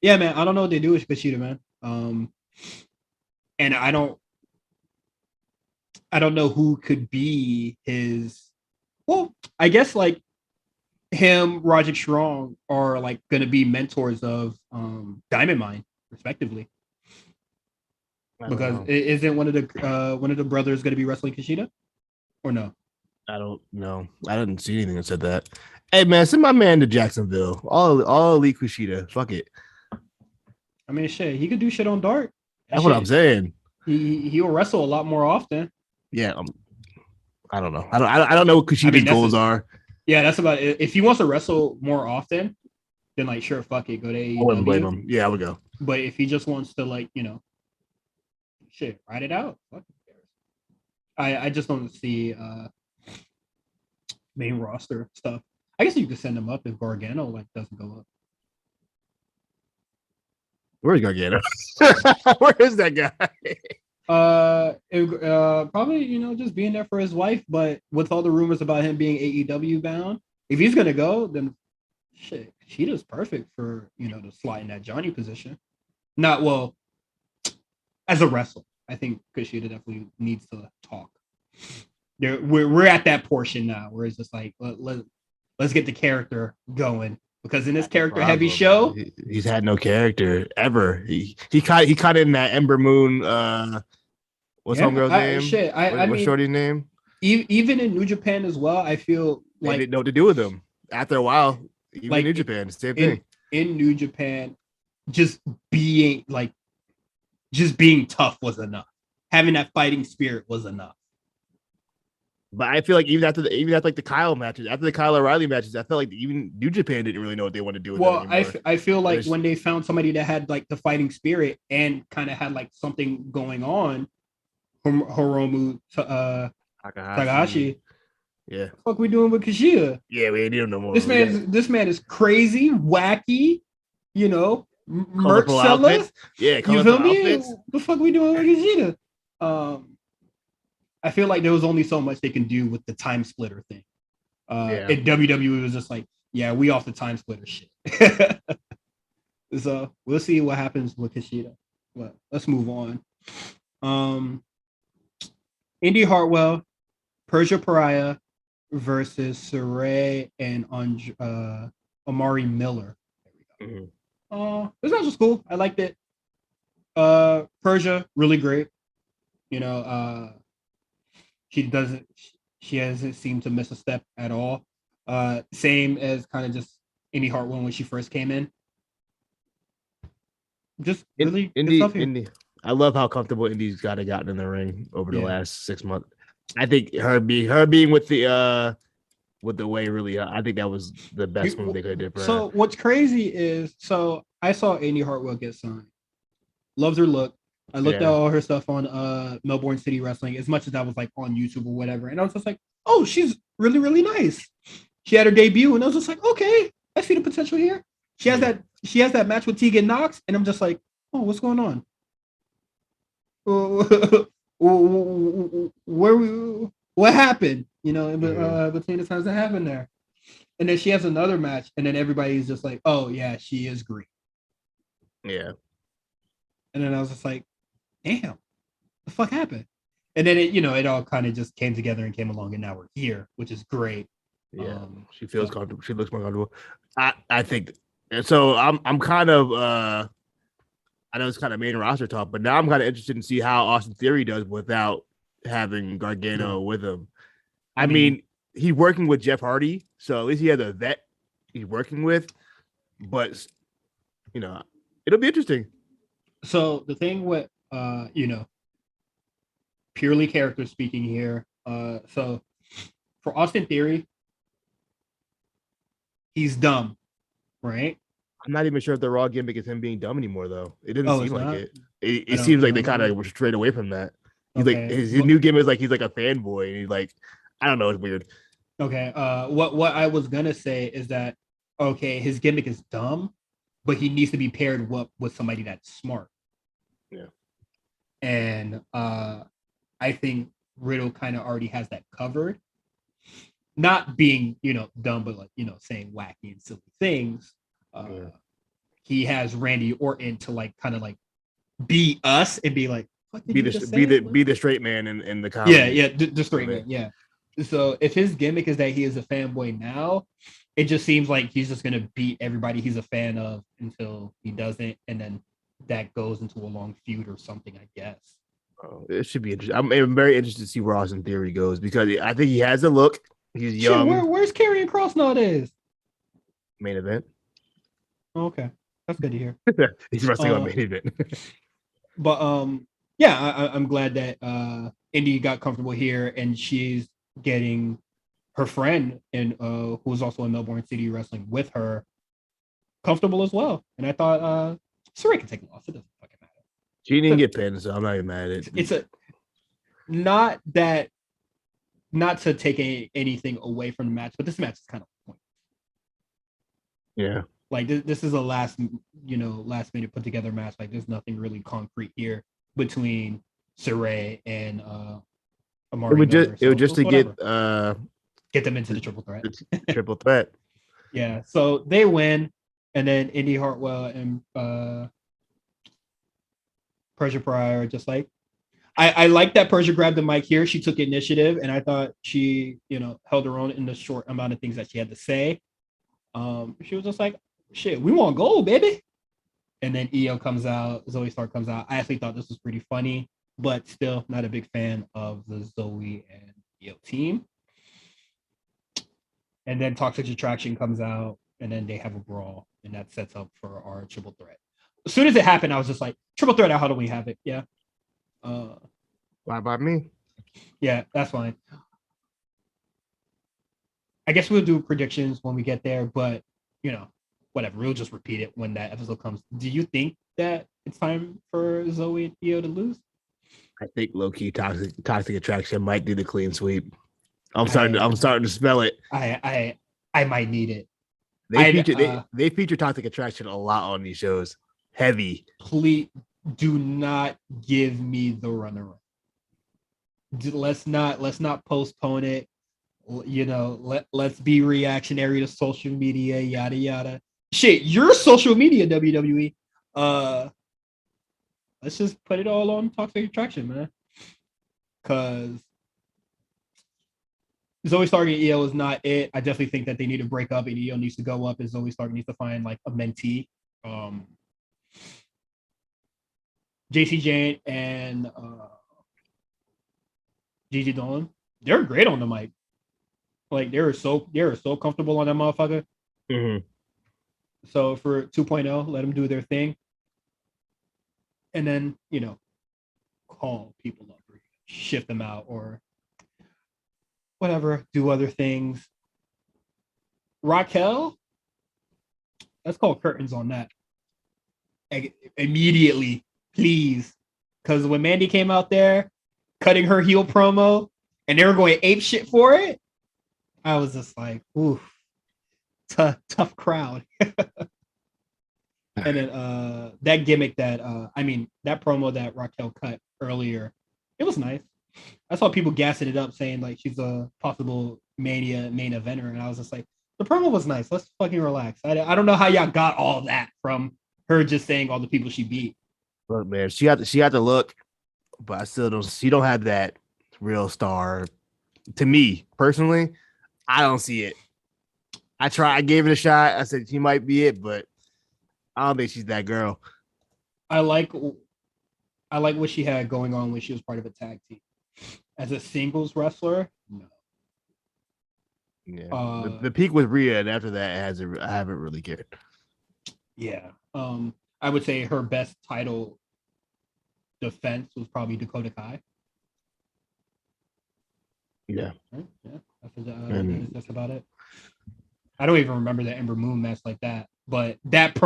Yeah, man. I don't know what they do with Kushida, man. And I don't know who could be his. Well, I guess like him, Roderick Strong are like going to be mentors of Diamond Mine, respectively. Because isn't one of the brothers going to be wrestling Kushida, or no? I don't know. I didn't see anything that said that. Hey man, send my man to Jacksonville. All elite Kushida. Fuck it. I mean, shit, he could do shit on Dark. That's what I'm saying. He'll wrestle a lot more often. Yeah, I don't know. I don't know what Kushida's goals are. Yeah, that's about it. If he wants to wrestle more often, then like sure, fuck it, go to AEW. I wouldn't blame him. Yeah, I would go. But if he just wants to like, you know, shit, ride it out. Fuck I just don't see main roster stuff. I guess you could send him up if Gargano like doesn't go up. Where's Gargano? Where is that guy? Probably, you know, just being there for his wife, but with all the rumors about him being AEW bound, if he's gonna go, then shit, Sheeta's perfect for, you know, to slide in that Johnny position. Not well as a wrestler. I think Kushida definitely needs to talk. We're at that portion now where it's just like let's get the character going. Because in this character heavy show, he's had no character ever. He caught in that Ember Moon. What's homegirl's name? What's Shorty's name? Even in New Japan as well, I feel like they didn't know what to do with him. After a while, even like New Japan, same thing. In New Japan, just being tough was enough. Having that fighting spirit was enough. But I feel like even after like the Kyle matches, after the Kyle O'Reilly matches, I felt like even New Japan didn't really know what they wanted to do with him anymore. I feel like when they found somebody that had like the fighting spirit and kind of had like something going on, Hiromu Takahashi. Yeah. What the fuck we doing with Kushida? Yeah, we ain't need him no more. This man is crazy, wacky, you know, merch seller. Yeah, you feel me? What the fuck we doing with Kushida? I feel like there was only so much they can do with the time splitter thing. At WWE, it was just like, yeah, we off the time splitter shit. So we'll see what happens with Kushida. But let's move on. Indy Hartwell, Persia Pariah versus Saray and Amari Miller. There we go. This match was cool. I liked it. Persia, really great. You know, she hasn't seemed to miss a step at all. Same as kind of just Indy Hartwell when she first came in. Just really Indy. I love how comfortable Indy's gotten in the ring over the last 6 months. I think her being with the way really, I think that was the best move they could have did for her. So what's crazy is, I saw Indy Hartwell get signed. Loved her look. I looked at all her stuff on Melbourne City Wrestling, as much as I was like on YouTube or whatever, and I was just like, oh, she's really, really nice. She had her debut, and I was just like, okay, I see the potential here. She has that match with Tegan Knox, and I'm just like, oh, what's going on? What happened? Between the times that happened there. And then she has another match, and then everybody's just like, oh yeah, she is green. Yeah. And then I was just like, damn, the fuck happened? And then it all kind of just came together and came along, and now we're here, which is great. Yeah, she feels comfortable. She looks more comfortable. I think so. I'm kind of I know it's kind of main roster talk, but now I'm kind of interested in see how Austin Theory does without having Gargano with him. I mean, he's working with Jeff Hardy, so at least he has a vet he's working with. But it'll be interesting. So the thing with purely character speaking here. So for Austin Theory, he's dumb, right? I'm not even sure if the Raw gimmick is him being dumb anymore, though. It doesn't seem like it. It seems like they kind of strayed away from that. He's like his new gimmick is like he's like a fanboy, and he's like, I don't know, it's weird. Okay. What I was gonna say is that his gimmick is dumb, but he needs to be paired with somebody that's smart. Yeah. And I think Riddle kind of already has that covered. Not being, dumb, but like, saying wacky and silly things. He has Randy Orton to like kind of like be us and be like, be the straight man in the comedy. The straight man. Yeah. So if his gimmick is that he is a fanboy now, it just seems like he's just gonna beat everybody he's a fan of until he doesn't, and then that goes into a long feud or something, I guess. Oh, it should be interesting. I'm very interested to see where Austin Theory goes because I think he has a look. He's young. Where's Karrion Kross nowadays? Main event. Oh, okay, that's good to hear. He's wrestling on main event. But I'm glad that Indy got comfortable here, and she's getting her friend and who's also in Melbourne City wrestling with her comfortable as well. And I thought Saray can take a loss. It doesn't fucking matter. She didn't get pinned, so I'm not even mad at it. It's not to take anything away from the match, but this match is kind of pointless. Yeah. Like this is a last minute put together match. Like there's nothing really concrete here between Saray and Amari. It would just to get them into the triple threat. Triple threat. Yeah. So they win, and then Indy Hartwell and Persia Pryor are just like, I like that Persia grabbed the mic here. She took initiative, and I thought she, held her own in the short amount of things that she had to say. She was just like, shit, we want gold, baby. And then EO comes out, Zoe Stark comes out. I actually thought this was pretty funny, but still not a big fan of the Zoe and EO team. And then Toxic Attraction comes out, and then they have a brawl, and that sets up for our triple threat. As soon as it happened, I was just like, triple threat at Halloween Havoc, yeah. Why by me? Yeah, that's fine. I guess we'll do predictions when we get there, but whatever. We'll just repeat it when that episode comes. Do you think that it's time for Zoe and Io to lose? I think low-key toxic attraction might do the clean sweep. I'm starting to smell it. I might need it. They feature toxic attraction a lot on these shows. Heavy. Please do not give me the runaround. Let's not postpone it. Let's be reactionary to social media, yada yada. Shit, your social media, WWE. Let's just put it all on Toxic Attraction, man. Because Zoe Stark and EO is not it. I definitely think that they need to break up, and EO needs to go up, and Zoe Stark needs to find like a mentee. JC Jane and Gigi Dolan, they're great on the mic. Like they're so comfortable on that motherfucker. Mm-hmm. So for 2.0, let them do their thing, and then call people up or shift them out or whatever, do other things. Raquel, let's call curtains on that immediately, please, because when Mandy came out there cutting her heel promo and they were going ape shit for it, I was just like, ooh, tough crowd. And then that gimmick that that promo that Raquel cut earlier, it was nice. I saw people gassing it up saying like she's a possible Mania main eventer, and I was just like, the promo was nice. Let's fucking relax. I don't know how y'all got all that from her just saying all the people she beat. Look, man, she got the look, but I still don't. She don't have that real star. To me personally, I don't see it. I gave it a shot. I said she might be it, but I don't think she's that girl. I like what she had going on when she was part of a tag team. As a singles wrestler, no. Yeah, the peak was Rhea, and after that, I haven't really cared. Yeah, I would say her best title defense was probably Dakota Kai. Yeah, right? Yeah, that's about it. I don't even remember the Ember Moon match like that, but that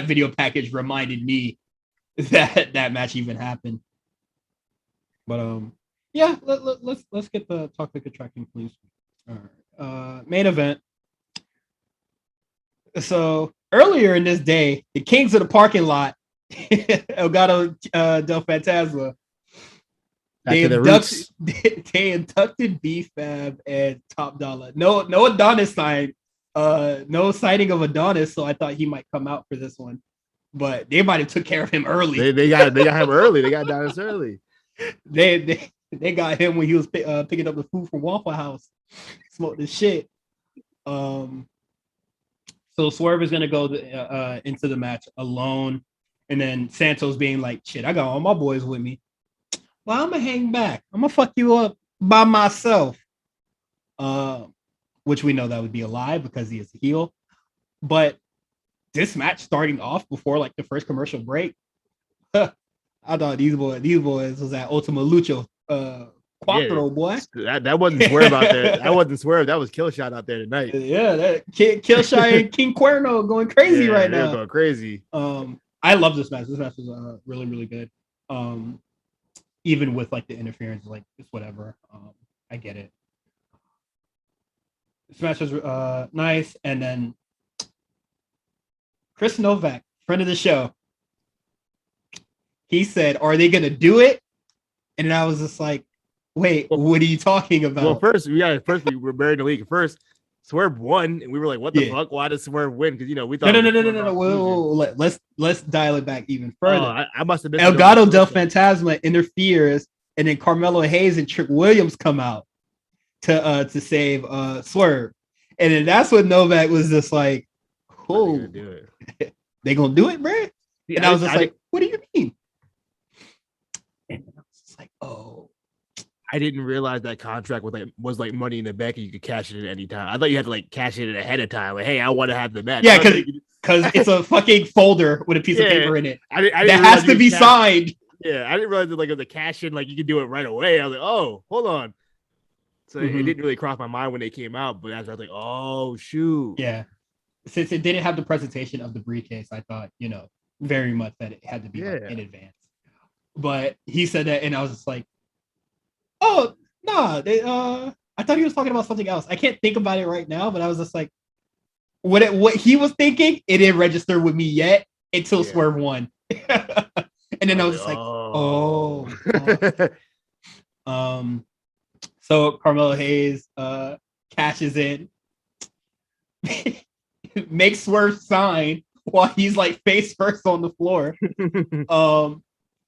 video package reminded me that match even happened. But yeah, let's get the topic of tracking, please. All right. Main event. So earlier in this day, the Kings of the Parking Lot, Elgato Del Fantasma, they inducted B-Fab and Top Dollar. No Adonis sign. No sighting of Adonis, so I thought he might come out for this one. But they might have took care of him early. They got him early. They got Adonis early. They got him when he was picking up the food from Waffle House. Smoked the shit. So Swerve is gonna go into the match alone, and then Santos being like, "Shit, I got all my boys with me. Well, I'm gonna hang back. I'm gonna fuck you up by myself." Which we know that would be a lie because he is a heel. But this match starting off before like the first commercial break, I thought these boys was at Ultima Lucha Quattro, boy. That wasn't Swerve out there. That wasn't Swerve. That was Killshot out there tonight. Yeah, that Killshot and King Cuerno going crazy right now. Going crazy. I love this match. This match was really, really good. Even with like the interference, like it's whatever. I get it. This match was nice, and then Chris Novak, friend of the show, he said, "Are they gonna do it?" And I was just like, "Wait, what are you talking about?" Well, first we were buried in the league. First, Swerve won, and we were like, "What the fuck? Why does Swerve win?" Because we thought no. Whoa. Let's dial it back even further. I must have been Elgato Del Fantasma interferes, and then Carmelo Hayes and Trick Williams come out to save Swerve, and then that's when Novak was just like, "Oh, they gonna do it, bro?" Yeah, and I was just like, "What do you mean?" And I was just like, "Oh." I didn't realize that contract was like money in the bank and you could cash it at any time. I thought you had to like cash it ahead of time. Like, hey, I want to have the match. Yeah, because it's a fucking folder with a piece of paper in it I didn't that has to be signed. Yeah, I didn't realize that like it was a cash in, like you could do it right away. I was like, oh, hold on. So it didn't really cross my mind when they came out, but as I was like, oh shoot. Yeah. Since it didn't have the presentation of the briefcase, I thought, very much that it had to be in advance. But he said that, and I was just like, oh, nah, I thought he was talking about something else. I can't think about it right now, but I was just like, what he was thinking, it didn't register with me yet until Swerve won. And then I was just like, oh. So Carmelo Hayes cashes in, makes Swerve sign while he's like face first on the floor.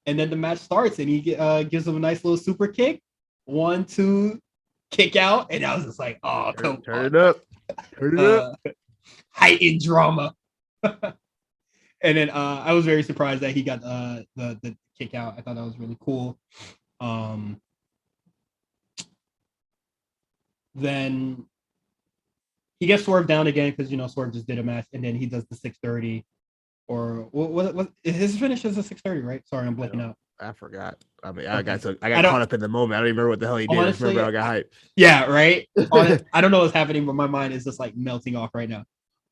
And then the match starts, and he gives him a nice little super kick. 1, 2, kick out, and I was just like, "Oh, come turn on. it up, turn it up." Heightened drama. And then I was very surprised that he got the kick out. I thought that was really cool. Then he gets Swerve down again because Swerve just did a match, and then he does the 630, or what his finish is a 630, right? Sorry, I'm blanking out. I forgot. I mean, I got caught up in the moment. I don't even remember what the hell he did. Honestly, I remember I got hyped. Yeah, right. I don't know what's happening, but my mind is just like melting off right now.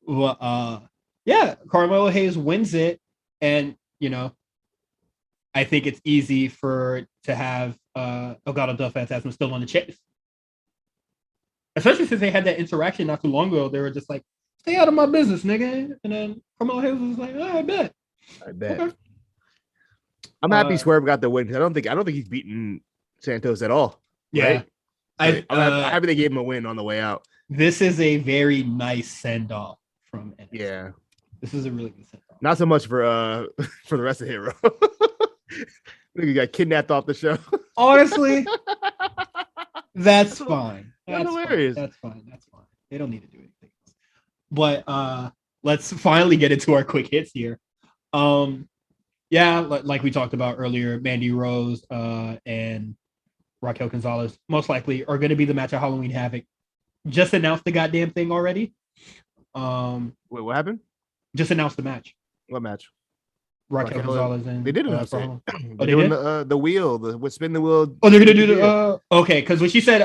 Well, yeah, Carmelo Hayes wins it, and I think it's easy to have Elgato Del Fantasma still on the chase, especially since they had that interaction not too long ago. They were just like stay out of my business, nigga. And then Carmelo Hayes was like, I bet. I bet. Okay. I'm happy Swerve got the win because I don't think he's beaten Santos at all. Yeah. Right? I'm happy they gave him a win on the way out. This is a very nice send-off from NXT. Yeah. This is a really good send-off. Not so much for the rest of Hero. You got kidnapped off the show. Honestly, that's fine. That's hilarious. That's fine. They don't need to do anything else. But let's finally get into our quick hits here. Yeah, like we talked about earlier, Mandy Rose and Raquel Gonzalez most likely are going to be the match at Halloween Havoc. Just announced the goddamn thing already. Wait, what happened? Just announced the match. What match? Raquel Gonzalez and they did announce it. They did? The wheel, spin the wheel. Oh, they're gonna do the okay, because when she said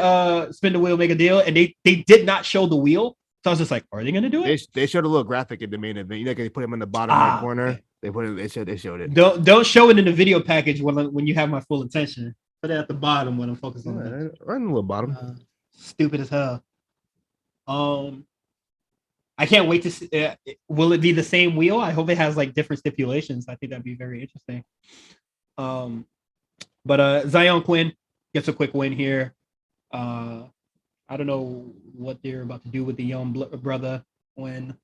spin the wheel, make a deal, and they did not show the wheel, so I was just like, are they gonna do it? They showed a little graphic in the main event. You know, they put him in the bottom right corner. Okay. They showed it. Don't show it in the video package when you have my full attention. Put it at the bottom when I'm focused on it. Right in the little bottom. Stupid as hell. I can't wait to see. Will it be the same wheel? I hope it has like different stipulations. I think that'd be very interesting. But Zion Quinn gets a quick win here. I don't know what they're about to do with the young brother when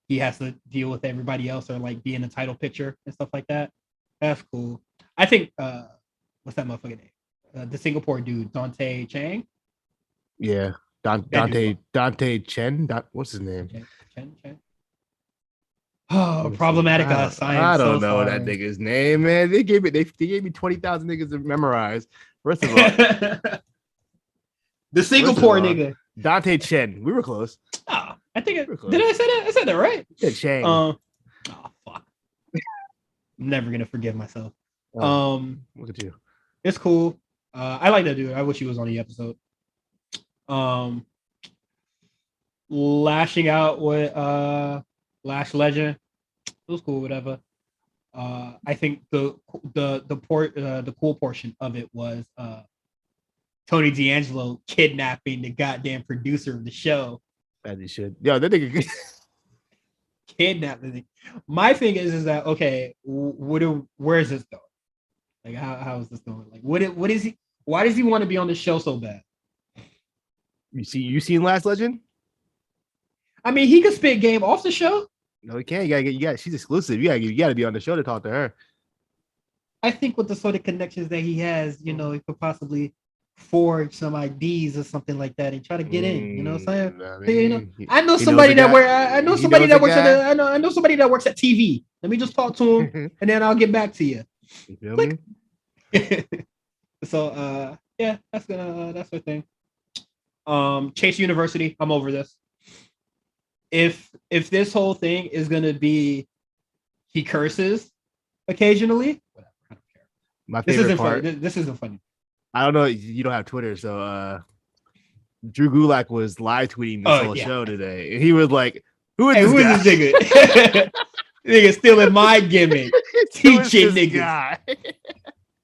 he has to deal with everybody else or like be in a title picture and stuff like that. That's cool. I think what's that motherfucking name? The Singapore dude, Dante Chang. Yeah. Dante Chen. What's his name? Chen. Oh, problematic us. I don't know that nigga's name, man. They gave me 20,000 niggas to memorize. First of all, the Singapore nigga. Dante Chen. We were close. Oh, I think did I say that? I said that right. Yeah, Chang. Oh fuck. I'm never gonna forgive myself. Look at you. It's cool. I like that dude. I wish he was on the episode. Lashing out with Lash Legend. It was cool, whatever. I think the cool portion of it was Tony D'Angelo kidnapping the goddamn producer of the show. As he should. Yeah, that nigga kidnapping. My thing is that okay, where is this going? Like how is this going? Like what is he? Why does he want to be on the show so bad? You seen Last Legend? I mean, he could spit game off the show. No, he can't. You got. She's exclusive. You got to be on the show to talk to her. I think with the sort of connections that he has, he could possibly forge some IDs or something like that and try to get in. You know what I'm saying? I know somebody that works at TV. Let me just talk to him, and then I'll get back to you. You feel me? So, yeah, that's the thing. Chase University, I'm over this. If this whole thing is gonna be he curses occasionally, whatever, I don't care. My favorite part. This isn't funny. I don't know. You don't have Twitter, so Drew Gulak was live tweeting this whole show today, and he was like, "Who is this nigga? Nigga stealing my gimmick, teaching niggas."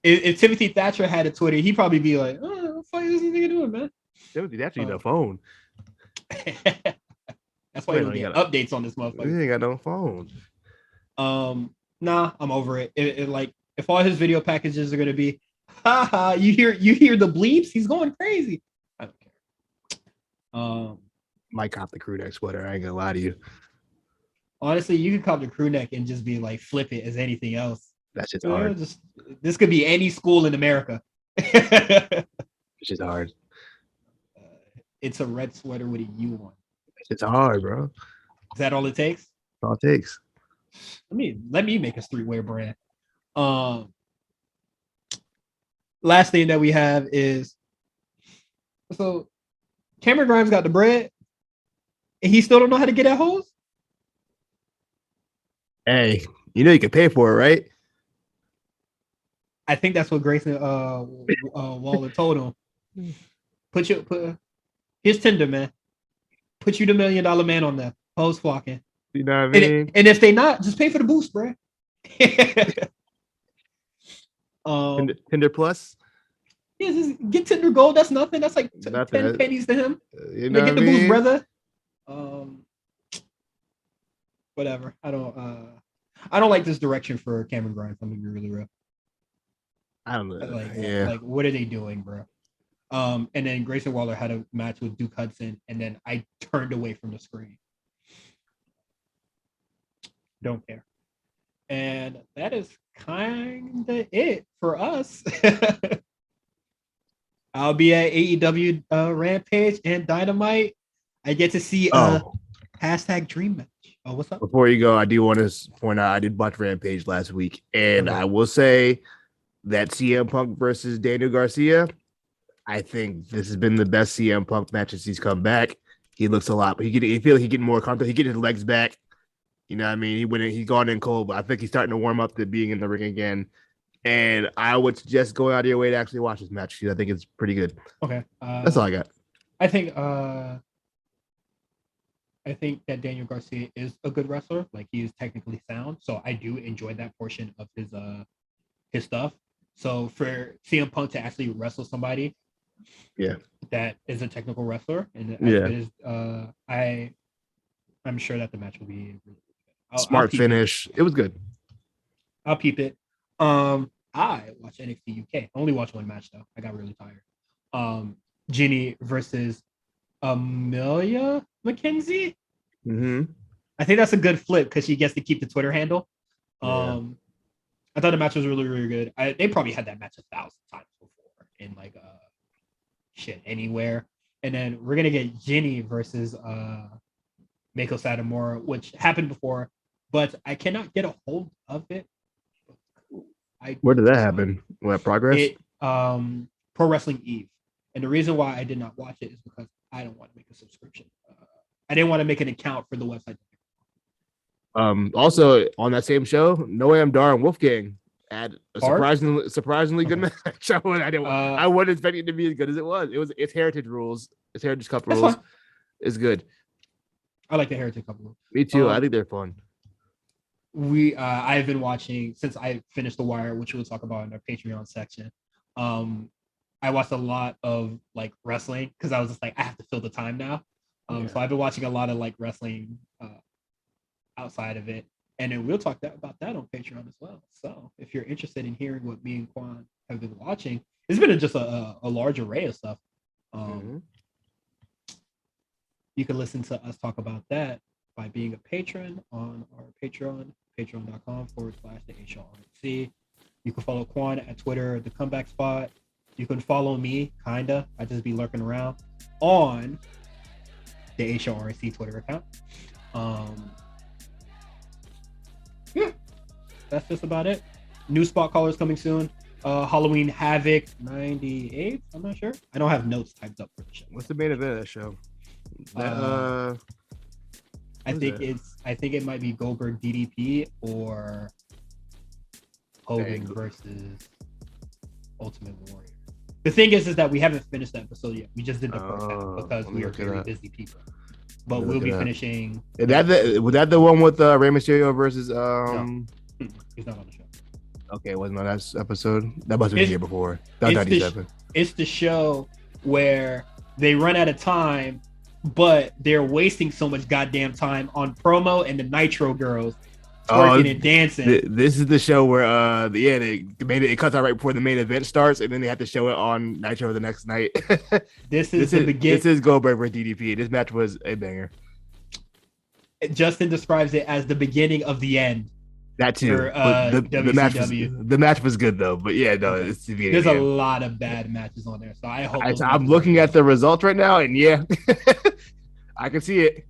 If Timothy Thatcher had a Twitter, he'd probably be like, "Oh, what the fuck is this nigga doing, man?" Timothy Thatcher need a phone. That's why you don't get updates on this motherfucker. He ain't got no phone. Nah, I'm over it. It like if all his video packages are gonna be, haha, you hear the bleeps, he's going crazy. I don't care. Might cop the crew neck sweater. I ain't gonna lie to you. Honestly, you can cop the crew neck and just be like flip it as anything else. That's just hard. This could be any school in America. It's just hard. It's a red sweater with a U on. It's hard, bro. Is that all it takes? That's all it takes. Let me make a streetwear brand. Last thing that we have is so Cameron Grimes got the bread and he still don't know how to get at hoes. Hey, you can pay for it, right? I think that's what Grayson Waller told him. Here's Tinder, man. Put you the $1 million man on there. Hoes flocking. You know what I mean? And if they not, just pay for the boost, bro. Tinder Plus? Yeah, just get Tinder Gold. That's nothing. That's like 10 pennies to him. You know get the boost, brother. whatever. I don't like this direction for Cameron Grimes. I'm gonna be really real. I don't know. Like what are they doing, bro? And then Grayson Waller had a match with Duke Hudson, and then I turned away from the screen. Don't care. And that is kind of it for us. I'll be at AEW Rampage and Dynamite. I get to see hashtag Dream Match. Oh, what's up? Before you go, I do want to point out I did watch Rampage last week, and I will say that CM Punk versus Daniel Garcia, I think this has been the best CM Punk match since he's come back. He looks a lot, but he feel like he's getting more confident. He getting his legs back. You know what I mean? He's gone in cold, but I think he's starting to warm up to being in the ring again. And I would suggest going out of your way to actually watch this match because I think it's pretty good. Okay. That's all I got. I think that Daniel Garcia is a good wrestler. Like, he is technically sound. So I do enjoy that portion of his stuff. So for CM Punk to actually wrestle somebody that is a technical wrestler, and I'm sure that the match will be really good. Smart finish. It was good. I'll peep it. I watched NXT UK. I only watched one match though. I got really tired. Ginny versus Amelia McKenzie. Mm-hmm. I think that's a good flip because she gets to keep the Twitter handle. I thought the match was really, really good. They probably had that match 1,000 times before in like anywhere. And then we're gonna get Ginny versus Mako Satomura, which happened before, but I cannot get a hold of it. Where did that happen? What, Progress? Pro Wrestling Eve. And the reason why I did not watch it is because I don't want to make a subscription. I didn't want to make an account for the website. Also on that same show, Noam Dar and Wolfgang had a surprisingly good match. I wasn't expecting it to be as good as it was. It's Heritage rules. It's Heritage Cup rules. It's good. I like the Heritage Cup rules. Me too. I think they're fun. I've been watching since I finished The Wire, which we'll talk about in our Patreon section. I watched a lot of like wrestling because I was just like, I have to fill the time now. So I've been watching a lot of like wrestling outside of it, and then we'll talk about that on Patreon as well. So if you're interested in hearing what me and Quan have been watching, it's been just a large array of stuff. You can listen to us talk about that by being a patron on our Patreon, patreon.com/the HRC. You can follow Quan at Twitter, The Comeback Spot. You can follow me, kinda. I just be lurking around on the HRC Twitter account. That's just about it. New spot callers coming soon. Halloween Havoc 98. I'm not sure. I don't have notes typed up for the show. What's the main event of that show? I think it might be Goldberg DDP or Hogan versus Ultimate Warrior. The thing is that we haven't finished the episode yet. We just did the first half because we are very busy people. But we'll be finishing. Was that the one with Rey Mysterio versus? No, he's not on the show. Okay, it wasn't on that episode. That must have been here before. It's the show where they run out of time, but they're wasting so much goddamn time on promo and the Nitro girls twerking and dancing. This is the show where it cuts out right before the main event starts, and then they have to show it on Nitro the next night. This is the beginning. This is Goldberg versus DDP. This match was a banger. Justin describes it as the beginning of the end. That too. For, the match was good though. But yeah, no, it's the beginning. There's a lot of bad matches on there, so I hope. I'm looking at the results right now, and yeah, I can see it.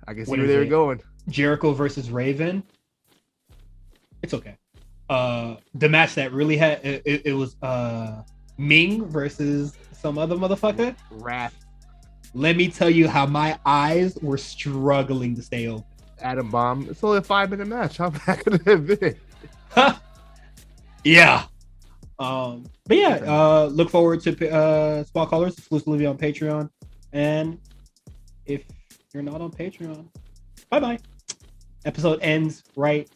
I can see where they were going. Jericho versus Raven. It's okay. The match that really had it was Ming versus some other motherfucker. Wrath. Let me tell you how my eyes were struggling to stay open. Atom Bomb. It's only a 5-minute match. How bad could it have been? Yeah. But yeah, look forward to spot callers exclusively on Patreon. And if you're not on Patreon, bye-bye. Episode ends right